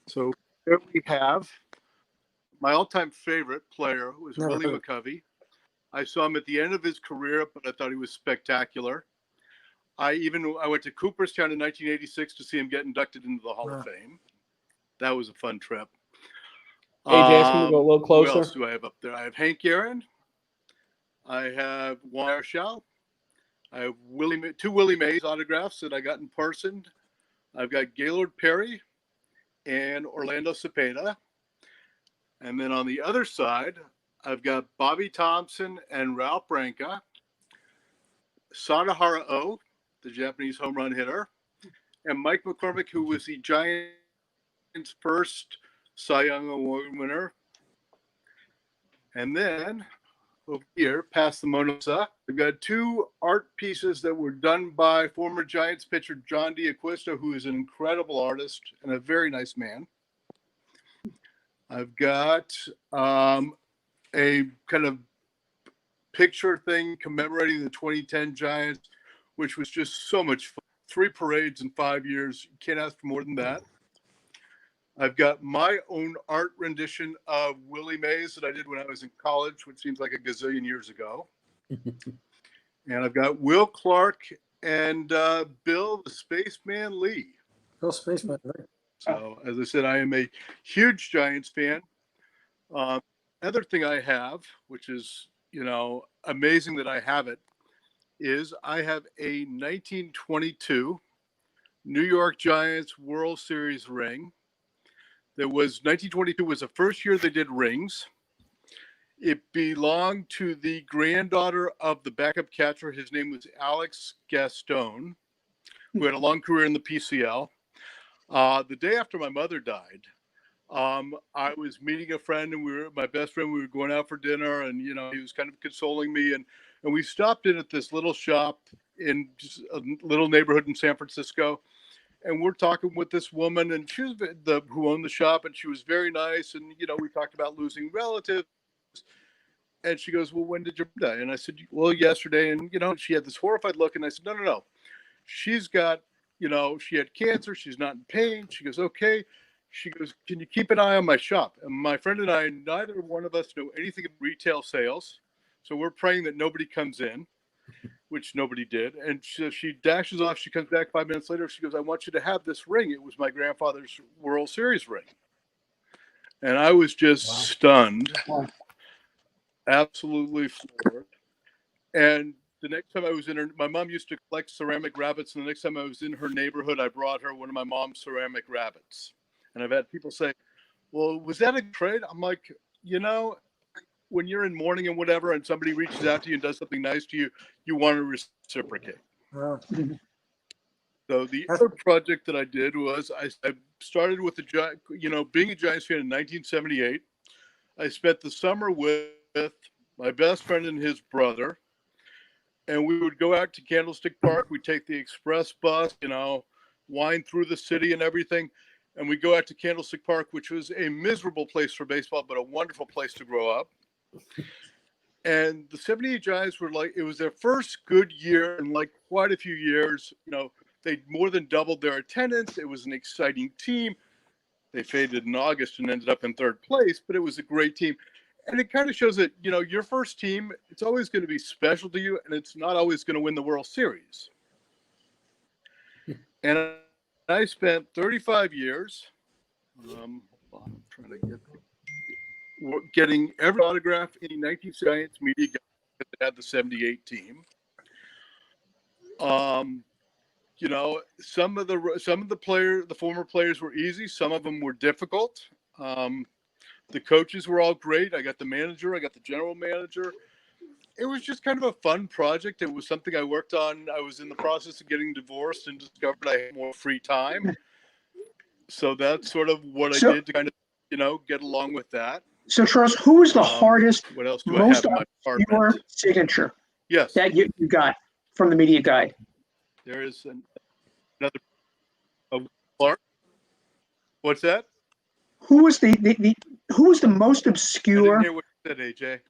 So here we have my all-time favorite player was Willie McCovey. I saw him at the end of his career, but I thought he was spectacular. I went to Cooperstown in 1986 to see him get inducted into the Hall of Fame. That was a fun trip. AJ, ask him to go a little closer. Who else do I have up there? I have Hank Aaron. I have Juan Marichal. I have two Willie Mays autographs that I got in person. I've got Gaylord Perry and Orlando Cepeda. And then on the other side, I've got Bobby Thompson and Ralph Branca. Sadahara O, the Japanese home run hitter. And Mike McCormick, who was the Giants' first Cy Young Award winner. And then over here, past the Mona Lisa, we've got two art pieces that were done by former Giants pitcher John D'Acquisto, who is an incredible artist and a very nice man. I've got a kind of picture thing commemorating the 2010 Giants, which was just so much fun. 3 parades in 5 years. You can't ask for more than that. I've got my own art rendition of Willie Mays that I did when I was in college, which seems like a gazillion years ago. And I've got Will Clark and Bill the Spaceman Lee. Bill Spaceman Lee. So, as I said, I am a huge Giants fan. Other thing I have, which is, amazing that I have it, is I have a 1922 New York Giants World Series ring. 1922 was the first year they did rings. It belonged to the granddaughter of the backup catcher. His name was Alex Gaston, who had a long career in the PCL. The day after my mother died, I was meeting a friend, and my best friend. We were going out for dinner, and he was kind of consoling me, and we stopped in at this little shop in just a little neighborhood in San Francisco, and we're talking with this woman, and she was who owned the shop, and she was very nice, and we talked about losing relatives, and she goes, "Well, when did your mom die?" And I said, "Well, yesterday," and she had this horrified look, and I said, "No, she's got, she had cancer, she's not in pain." She goes, "Okay." She goes, "Can you keep an eye on my shop?" And my friend and I, neither one of us know anything about retail sales. So we're praying that nobody comes in, which nobody did. And she dashes off. She comes back 5 minutes later. She goes, "I want you to have this ring. It was my grandfather's World Series ring." And I was just stunned, absolutely floored. And the next time I was in my mom used to collect ceramic rabbits. And the next time I was in her neighborhood, I brought her one of my mom's ceramic rabbits. And I've had people say, "Well, was that a trade?" I'm like, when you're in mourning and whatever, and somebody reaches out to you and does something nice to you, you want to reciprocate. Wow. So the other project that I did was I started with being a Giants fan in 1978. I spent the summer with my best friend and his brother, and we would go out to Candlestick Park. We'd take the express bus, wind through the city and everything. And we go out to Candlestick Park, which was a miserable place for baseball, but a wonderful place to grow up. And the 78 Giants were it was their first good year in quite a few years. They more than doubled their attendance. It was an exciting team. They faded in August and ended up in third place, but it was a great team. And it kind of shows that, your first team, it's always going to be special to you, and it's not always going to win the World Series. And I spent 35 years I'm trying to getting every autograph in the 19 Giants media guide that had the 78 team. Some of the former players were easy. Some of them were difficult. The coaches were all great. I got the manager. I got the general manager. It was just kind of a fun project. It was something I worked on. I was in the process of getting divorced and discovered I had more free time. So that's sort of what I did to kind of, get along with that. So, Charles, who was the hardest, what else do most I have in my obscure apartment? signature Yes. that you got from the media guide? There is another. Clark. What's that? Who was who was the most I obscure? didn't hear what you said, AJ.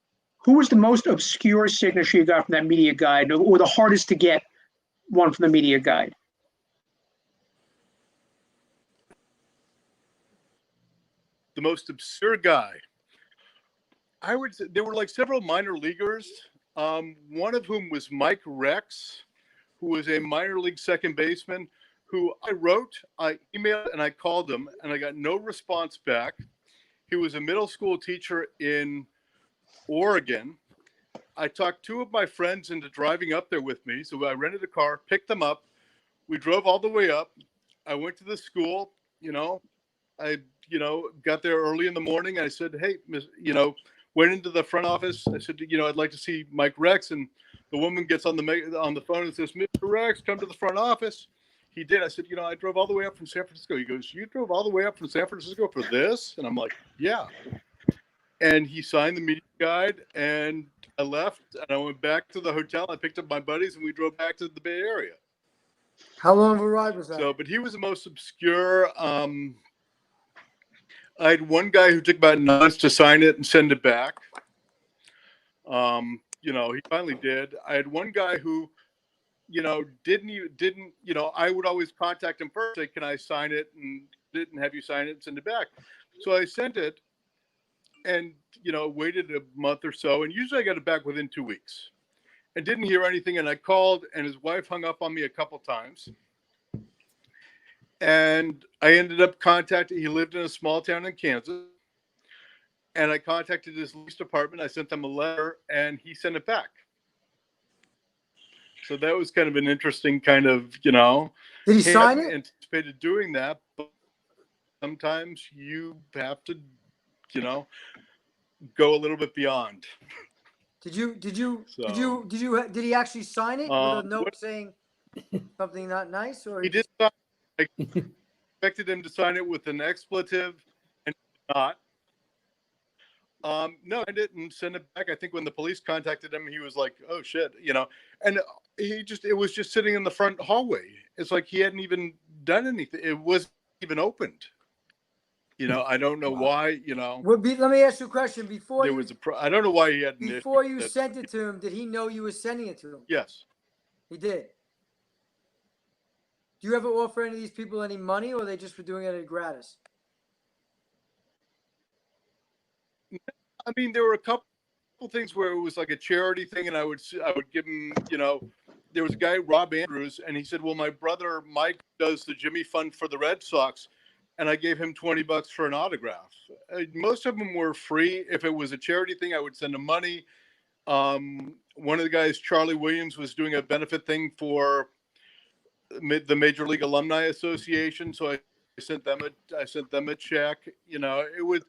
Who was the most obscure signature you got from that media guide, or the hardest to get one from the media guide? The most obscure guy. I would say there were like several minor leaguers. One of whom was Mike Rex, who was a minor league second baseman, who I emailed, and I called him, and I got no response back. He was a middle school teacher in Oregon. I talked two of my friends into driving up there with me. So I rented a car, picked them up. We drove all the way up. I went to the school, I got there early in the morning. I said, hey, went into the front office. I said, I'd like to see Mike Rex. And the woman gets on the phone and says, Mr. Rex, come to the front office. He did. I said, I drove all the way up from San Francisco. He goes, you drove all the way up from San Francisco for this? And I'm like, yeah. And he signed the media guide, and I left, and I went back to the hotel. I picked up my buddies, and we drove back to the Bay Area. How long of a ride was that? So, but he was the most obscure. I had one guy who took about 9 months to sign it and send it back. He finally did. I had one guy who, didn't, I would always contact him first, say, can I sign it? And didn't have you sign it and send it back. So I sent it and, waited a month or so. And usually I got it back within 2 weeks and didn't hear anything. And I called, and his wife hung up on me a couple times. And I ended up he lived in a small town in Kansas. And I contacted his lease department. I sent them a letter, and he sent it back. So that was kind of an interesting kind of, Did he sign it? Anticipated doing that, but sometimes you have to, go a little bit beyond. Did he actually sign it with a note saying something not nice, or he did sign? I expected him to sign it with an expletive, and not. No, I didn't send it back. I think when the police contacted him, he was like, "Oh shit," and it was just sitting in the front hallway. It's like he hadn't even done anything. It wasn't even opened. I don't know why. Let me ask you a question. Before there was I don't know why he had. Before you sent it to him, did he know you were sending it to him? Yes, he did. Do you ever offer any of these people any money, or they just were doing it gratis? I mean, there were a couple things where it was like a charity thing, and I would give him, there was a guy, Rob Andrews, and he said, well, my brother Mike does the Jimmy Fund for the Red Sox, and I gave him $20 for an autograph. Most of them were free. If it was a charity thing, I would send him money. One of the guys, Charlie Williams, was doing a benefit thing for the Major League Alumni Association, so I sent them a check. It was.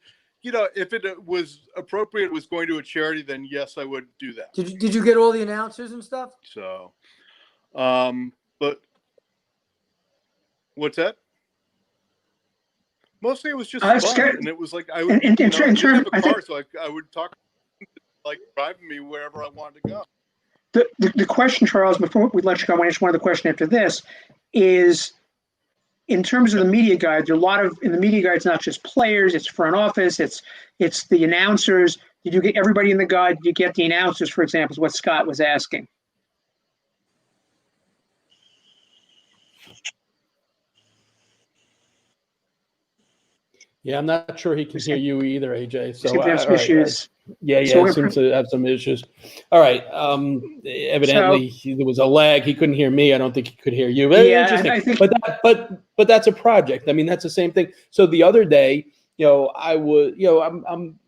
If it was appropriate, was going to a charity, then yes, I would do that. Did you get all the announcers and stuff? So, but what's that? Mostly it was just fun, and it was like I would have a car, so I would talk, like driving me wherever I wanted to go. The question, Charles, before we let you go, I want to ask one other question after this, is in terms of the media guide, there are a lot of, in the media guide, it's not just players, it's front office, it's the announcers. Did you get everybody in the guide? Did you get the announcers, for example, is what Scott was asking? Yeah, I'm not sure he can hear you either, AJ. So there's all right, issues. yeah, So it seems to have some issues. All right. Evidently, there was a lag. He couldn't hear me. I don't think he could hear you. But Yeah, interesting. I think, but that's a project. I mean, that's the same thing. So the other day, I would, I'm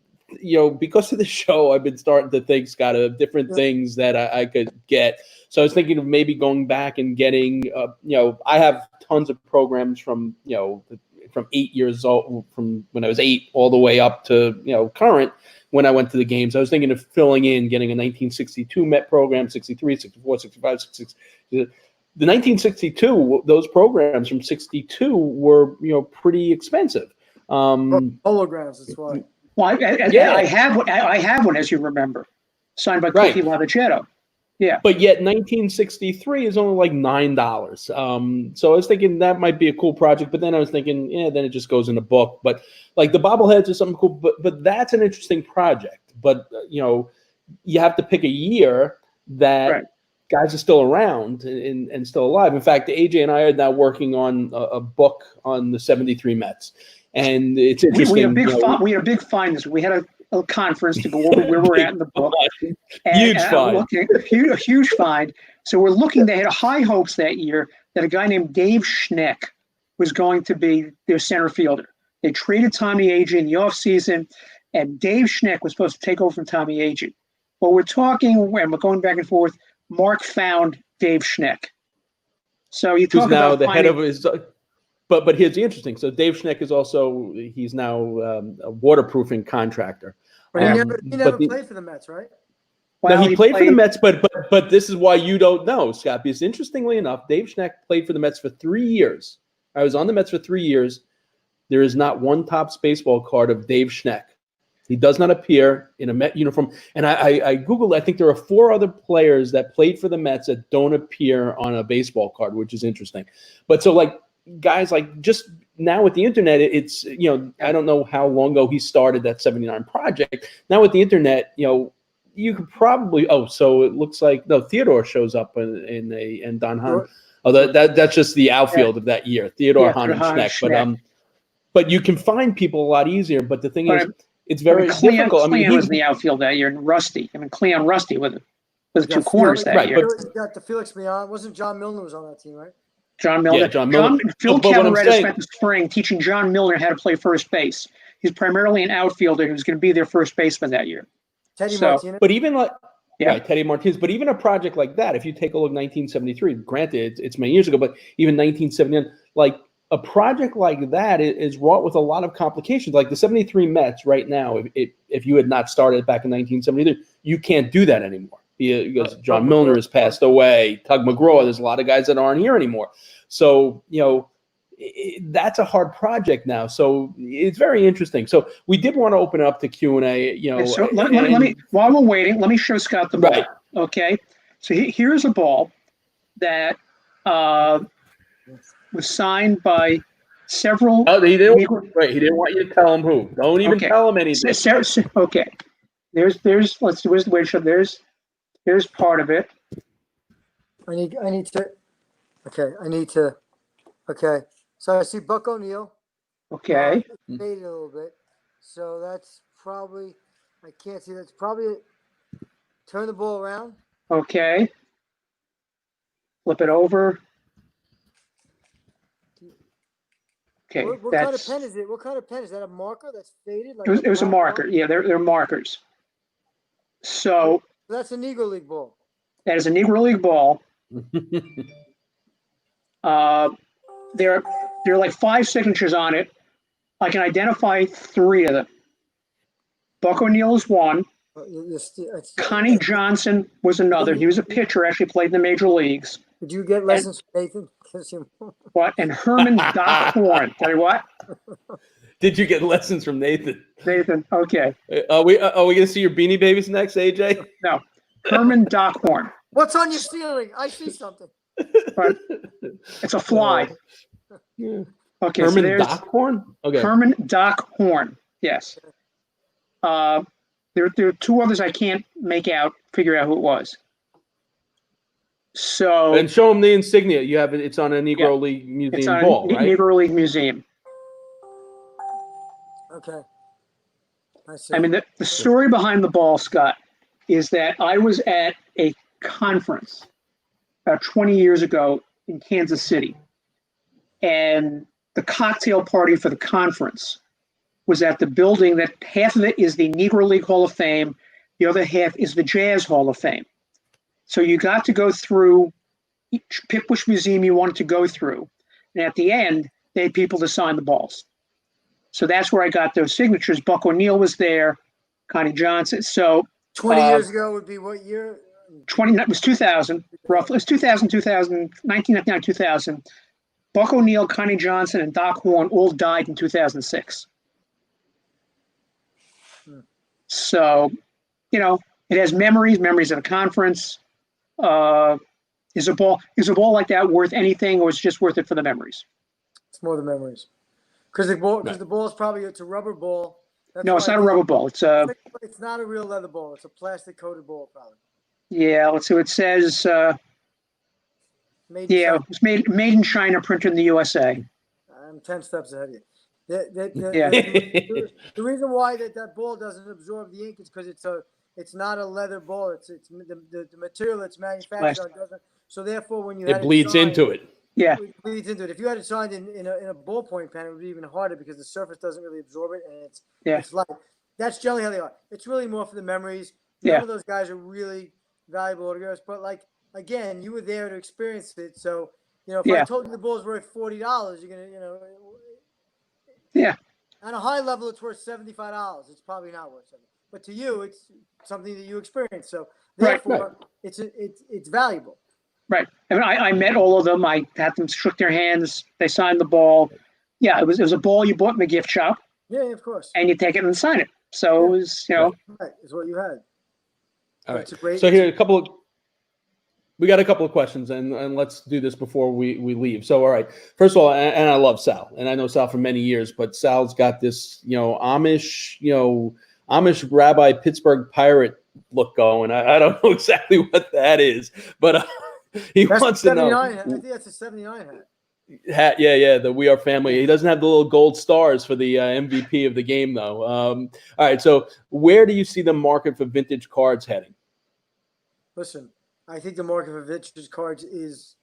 because of the show, I've been starting to think, Scott, of different things that I could get. So I was thinking of maybe going back and getting, I have tons of programs from 8 years old, from when I was 8 all the way up to, current when I went to the games. I was thinking of filling in, getting a 1962 Met program, 63, 64, 65, 66. The 1962, those programs from 62 were, pretty expensive. Holograms, that's why. Well, I have one, as you remember, signed by Cookie Lavagetto. Yeah. But yet 1963 is only like $9. So I was thinking that might be a cool project, but then I was thinking, then it just goes in a book. But like the bobbleheads are something cool, but that's an interesting project. But you have to pick a year that guys are still around and still alive. In fact, AJ and I are now working on a book on the 73 Mets. And it's interesting. We had a big find this. We had a conference to go over where we're at in the book. Huge find. A huge find. So we're looking, they had high hopes that year that a guy named Dave Schneck was going to be their center fielder. They traded Tommy Agee in the offseason, and Dave Schneck was supposed to take over from Tommy Agee. Well, we're talking, and we're going back and forth. Mark found Dave Schneck. So you talk about the head of his. But here's the interesting. So Dave Schneck is also, he's now a waterproofing contractor. But he never played for the Mets, right? Well, no, he played for the Mets, but this is why you don't know, Scott, because interestingly enough, Dave Schneck played for the Mets for 3 years. I was on the Mets for 3 years. There is not one Topps baseball card of Dave Schneck. He does not appear in a Met uniform. And I Googled, I think there are 4 other players that played for the Mets that don't appear on a baseball card, which is interesting. But so like, guys, like just now with the internet, it's, I don't know how long ago he started that 79 project. Now with the internet, you could probably, so it looks like, Theodore shows up in Don Hahn. Oh, that's just the outfield of that year, Theodore Hahn and Schneck. But you can find people a lot easier. But the thing is, it's very difficult. Cleon was in the outfield that year, and Rusty. Cleon Rusty with 2 corners that year. But you got the Felix Millan. Wasn't John Milner was on that team, right? John Milner. Yeah, John Milner. Phil Cavarretta spent the spring teaching John Milner how to play first base. He's primarily an outfielder who's going to be their first baseman that year. Teddy Martinez. But even like Teddy Martinez. But even a project like that, if you take a look, 1973. Granted, it's many years ago, but even 1979, like a project like that is wrought with a lot of complications. Like the 73 Mets right now, if you had not started back in 1973, you can't do that anymore. Because John Milner has passed away, Tug McGraw, there's a lot of guys that aren't here anymore. So, that's a hard project now. So it's very interesting. So we did want to open up to Q&A, So let me, while we're waiting, let me show Scott the ball. Right. Okay. So here's a ball that was signed by several. Oh, he didn't want you to tell him who. Don't even tell him anything. Okay. There's let's do the way to show. Here's part of it. I need to. Okay. So I see Buck O'Neill. Okay. Faded a little bit. So that's probably, I can't see. That's probably, turn the ball around. Okay. Flip it over. Okay. What kind of pen is it? What kind of pen is that? A marker that's faded? Like it was a marker. Yeah, they're markers. So that's a Negro League ball. That is a Negro League ball. There are like 5 signatures on it. I can identify 3 of them. Buck O'Neill is one. Connie Johnson was another. He was a pitcher, actually played in the major leagues. Did you get lessons from Nathan? What? And Herman Doc Horn. Tell you what? Did you get lessons from Nathan? Nathan, okay. Are we going to see your Beanie Babies next, AJ? No. Herman Doc Horn. What's on your ceiling? I see something. But it's a fly. Okay, Herman Doc Horn? Okay. Herman Doc Horn, yes. There are 2 others I can't figure out who it was. So. And show them the insignia. You have it's on a Negro League Museum ball, right? Negro League Museum. Okay. I see. I mean, the story behind the ball, Scott, is that I was at a conference about 20 years ago in Kansas City. And the cocktail party for the conference was at the building that half of it is the Negro League Hall of Fame. The other half is the Jazz Hall of Fame. So you got to go through, pick which museum you wanted to go through. And at the end, they had people to sign the balls. So that's where I got those signatures. Buck O'Neil was there, Connie Johnson. So 20 years ago would be what year? It was 2000, roughly. It was 2000, 1999, 2000. Buck O'Neil, Connie Johnson, and Doc Horn all died in 2006. So, it has memories at a conference. Is a ball like that worth anything, or is it just worth it for the memories? It's more the memories. Because the ball is probably, it's a rubber ball. No, it's not a rubber ball. It's not a real leather ball. It's a plastic coated ball, probably. Yeah, let's see what it says. It was made in China, printed in the USA. I'm 10 steps ahead of you. The reason why that ball doesn't absorb the ink is because it's not a leather ball. It's the material that's manufactured on doesn't. So therefore, when you it bleeds into it. Yeah, it bleeds into it. If you had it signed in a ballpoint pen, it would be even harder because the surface doesn't really absorb it, and it's light. That's generally how they are. It's really more for the memories. Some of those guys are really valuable autographs, but again, you were there to experience it. So if I told you the ball's worth $40, you're gonna on a high level, it's worth $75. It's probably not worth $70, but to you, it's something that you experience. So therefore, it's valuable. Right. I mean, I met all of them. I had them shook their hands. They signed the ball. Yeah, it was a ball you bought in the gift shop. Yeah, of course. And you take it and sign it. So it was, Right, is what you had. All right. So here we got a couple of questions, and let's do this before we leave. So, all right. First of all, and I love Sal, and I know Sal for many years, but Sal's got this, Amish rabbi Pittsburgh Pirate look going. I don't know exactly what that is, but he wants to know. I think that's a 79 hat. Yeah, the We Are Family. He doesn't have the little gold stars for the MVP of the game, though. All right. So, where do you see the market for vintage cards heading? Listen. I think the market for vintage cards is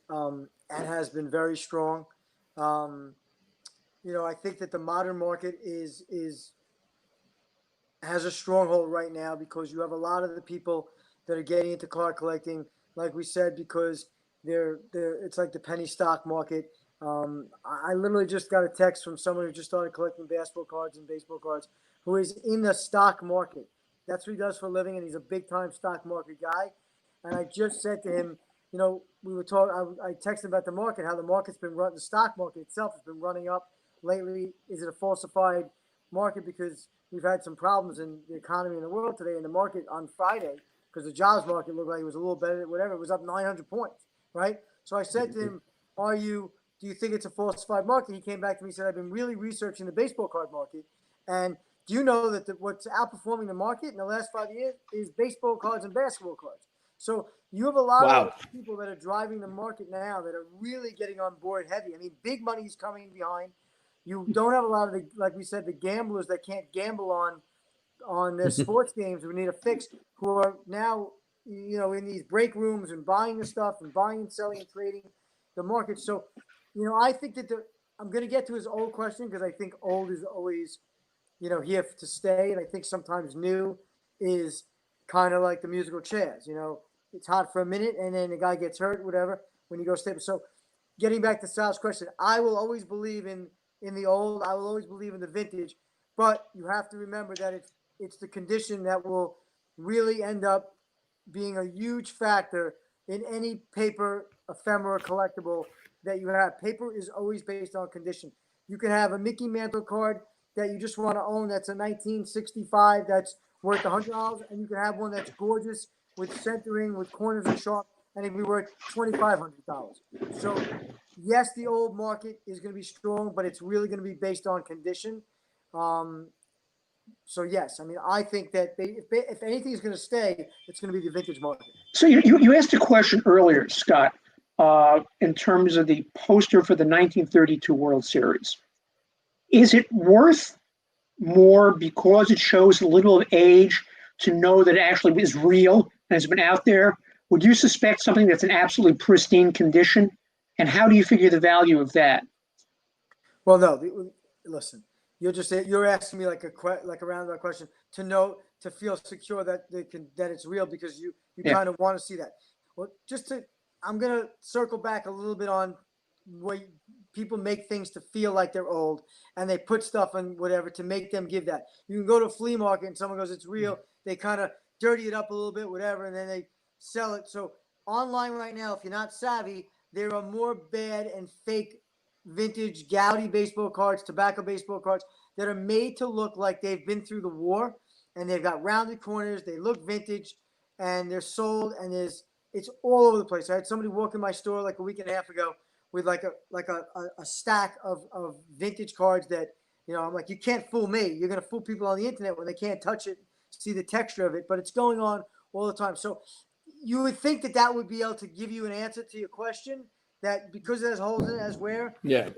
and has been very strong. I think that the modern market has a stronghold right now because you have a lot of the people that are getting into card collecting, like we said, because it's like the penny stock market. I literally just got a text from someone who just started collecting basketball cards and baseball cards, who is in the stock market. That's what he does for a living, and he's a big time stock market guy. And I just said to him, we were talking. I texted about the market, how the market's been running. The stock market itself has been running up lately. Is it a falsified market because we've had some problems in the economy in the world today? And the market on Friday, because the jobs market looked like it was a little better, whatever, it was up 900 points, right? So I said to him, do you think it's a falsified market? He came back to me and said, I've been really researching the baseball card market, and do you know that what's outperforming the market in the last 5 years is baseball cards and basketball cards? So you have a lot of people that are driving the market now that are really getting on board heavy. I mean, big money is coming behind. You don't have a lot of like we said, the gamblers that can't gamble on their sports games who need a fix, who are now, in these break rooms and buying the stuff and buying and selling and trading the market. So, I think that I'm going to get to his old question because I think old is always, here to stay. And I think sometimes new is kind of like the musical chairs, it's hot for a minute and then the guy gets hurt, whatever, when you go step. So getting back to Sal's question, I will always believe in the old. I will always believe in the vintage, but you have to remember that it's the condition that will really end up being a huge factor in any paper, ephemera, collectible that you have. Paper is always based on condition. You can have a Mickey Mantle card that you just want to own that's a 1965 that's worth $100, and you can have one that's gorgeous with centering, with corners and sharp, and it'd be worth $2,500. So, yes, the old market is going to be strong, but it's really going to be based on condition. So, yes, I mean, I think that if anything is going to stay, it's going to be the vintage market. So you asked a question earlier, Scott, in terms of the poster for the 1932 World Series. Is it worth more because it shows a little of age to know that it actually is real and has been out there? Would you suspect something that's in absolutely pristine condition? And how do you figure the value of that? Well, no, listen, you're asking me like a roundabout question to know, to feel secure that that it's real, because you kind of want to see that. Well, I'm going to circle back a little bit on where people make things to feel like they're old, and they put stuff on whatever to make them give that. You can go to a flea market and someone goes, it's real. They kind of dirty it up a little bit, whatever, and then they sell it. So online right now, if you're not savvy, there are more bad and fake vintage Gaudy baseball cards, tobacco baseball cards that are made to look like they've been through the war, and they've got rounded corners. They look vintage, and they're sold, and it's all over the place. I had somebody walk in my store like a week and a half ago with like a stack of vintage cards that, I'm like, you can't fool me. You're going to fool people on the internet when they can't touch it, see the texture of it, but it's going on all the time. So you would think that would be able to give you an answer to your question, that because it has holes in it, as wear. Yeah.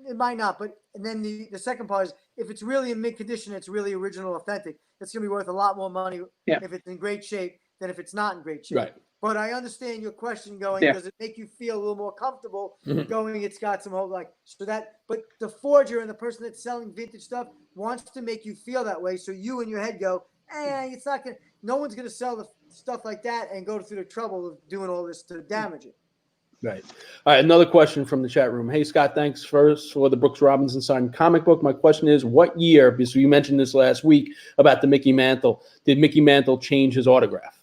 It might not, but and then the second part is, if it's really in mint condition, it's really original, authentic, it's going to be worth a lot more money if it's in great shape than if it's not in great shape. Right. But I understand your question going, does it make you feel a little more comfortable going, it's got some hope, like, so that, but the forger and the person that's selling vintage stuff wants to make you feel that way. So you in your head go, it's not going to, no one's going to sell the stuff like that and go through the trouble of doing all this to damage it. Right. All right. Another question from the chat room. Hey, Scott, thanks first for the Brooks Robinson signed comic book. My question is, what year, because you mentioned this last week about the Mickey Mantle, did Mickey Mantle change his autograph?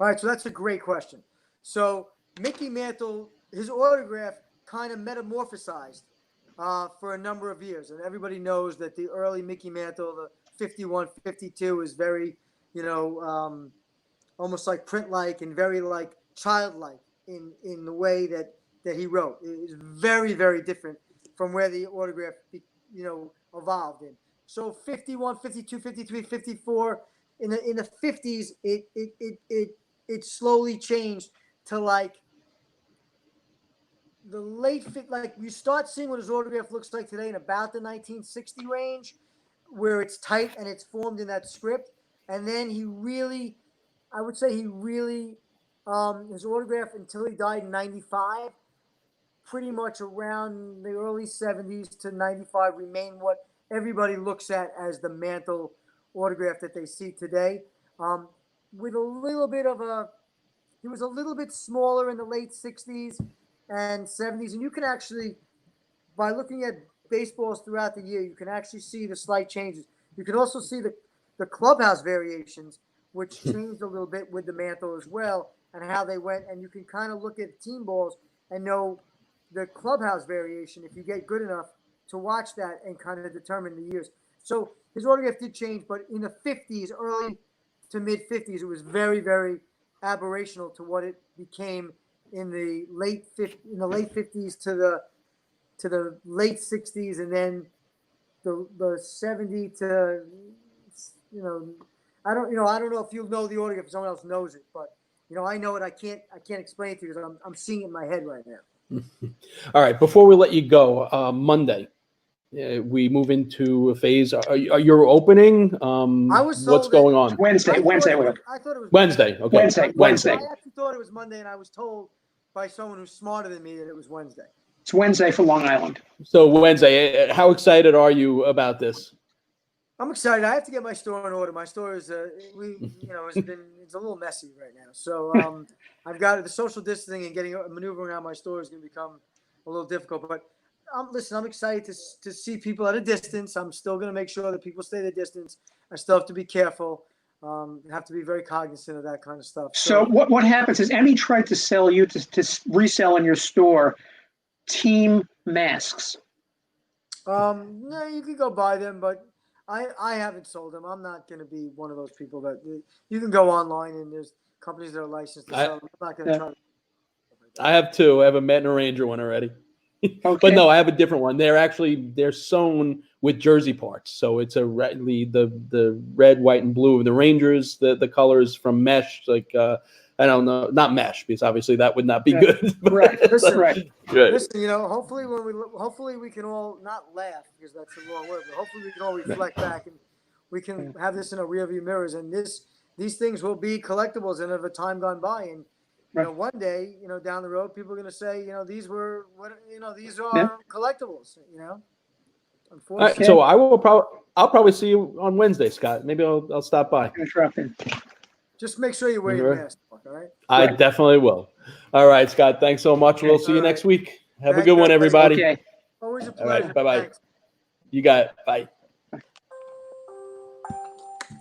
All right. So that's a great question. So Mickey Mantle, his autograph kind of metamorphosized for a number of years. And everybody knows that the early Mickey Mantle, the 51, 52, is very, almost like print-like and very like childlike in the way that he wrote. It is very, very different from where the autograph, evolved in. So 51, 52, 53, 54, in the 50s, it slowly changed to like the late, like you start seeing what his autograph looks like today in about the 1960 range, where it's tight and it's formed in that script. And then I would say his autograph until he died in 95, pretty much around the early 70s to 95, remained what everybody looks at as the Mantle autograph that they see today. With a little bit of he was a little bit smaller in the late 60s and 70s. And you can actually, by looking at baseballs throughout the year, you can actually see the slight changes. You can also see the clubhouse variations, which changed a little bit with the Mantle as well, and how they went. And you can kind of look at team balls and know the clubhouse variation if you get good enough to watch that and kind of determine the years. So his autograph did change, but in the 50s, early to mid 50s, it was very, very aberrational to what it became in the late 50s to the late 60s, and then the 70 to I don't know if you know the autograph, if someone else knows it, but I know it. I can't explain it to you because I'm seeing it in my head right now. All right. Before we let you go, Monday, we move into a phase. Are you opening? What's going on? Wednesday. I thought it was Wednesday. Okay. Wednesday. I actually thought it was Monday, and I was told by someone who's smarter than me that it was Wednesday. It's Wednesday for Long Island. So Wednesday. How excited are you about this? I'm excited. I have to get my store in order. My store is, it's a little messy right now. So I've got the social distancing and maneuvering around my store is going to become a little difficult. But I'm excited to see people at a distance. I'm still going to make sure that people stay at a distance. I still have to be careful. Have to be very cognizant of that kind of stuff. So what happens is Emmy tried to sell you to resell in your store team masks. No, you can go buy them, but I haven't sold them. I'm not going to be one of those people that you can go online and there's companies that are licensed to sell them. I'm not going to try. I have two. I have a Met and a Ranger one already. Okay. But no, I have a different one. They're sewn with jersey parts. So it's the red, white, and blue of the Rangers, the colors from mesh, like I don't know, not mesh, because obviously that would not be good. Right. Listen, Right. Good. Listen, hopefully we can all not laugh because that's the wrong word, but hopefully we can all reflect back and we can have this in our rearview mirrors. And these things will be collectibles and of a time gone by. And one day, down the road, people are going to say, these are collectibles. All right, so I'll probably see you on Wednesday, Scott. Maybe I'll stop by. Just make sure you wear your mask. All right. I definitely will. All right, Scott. Thanks so much. We'll see you next week. Have a good one, everybody. Okay. Always a All right. pleasure. Bye-bye. Thanks. You got it. Bye.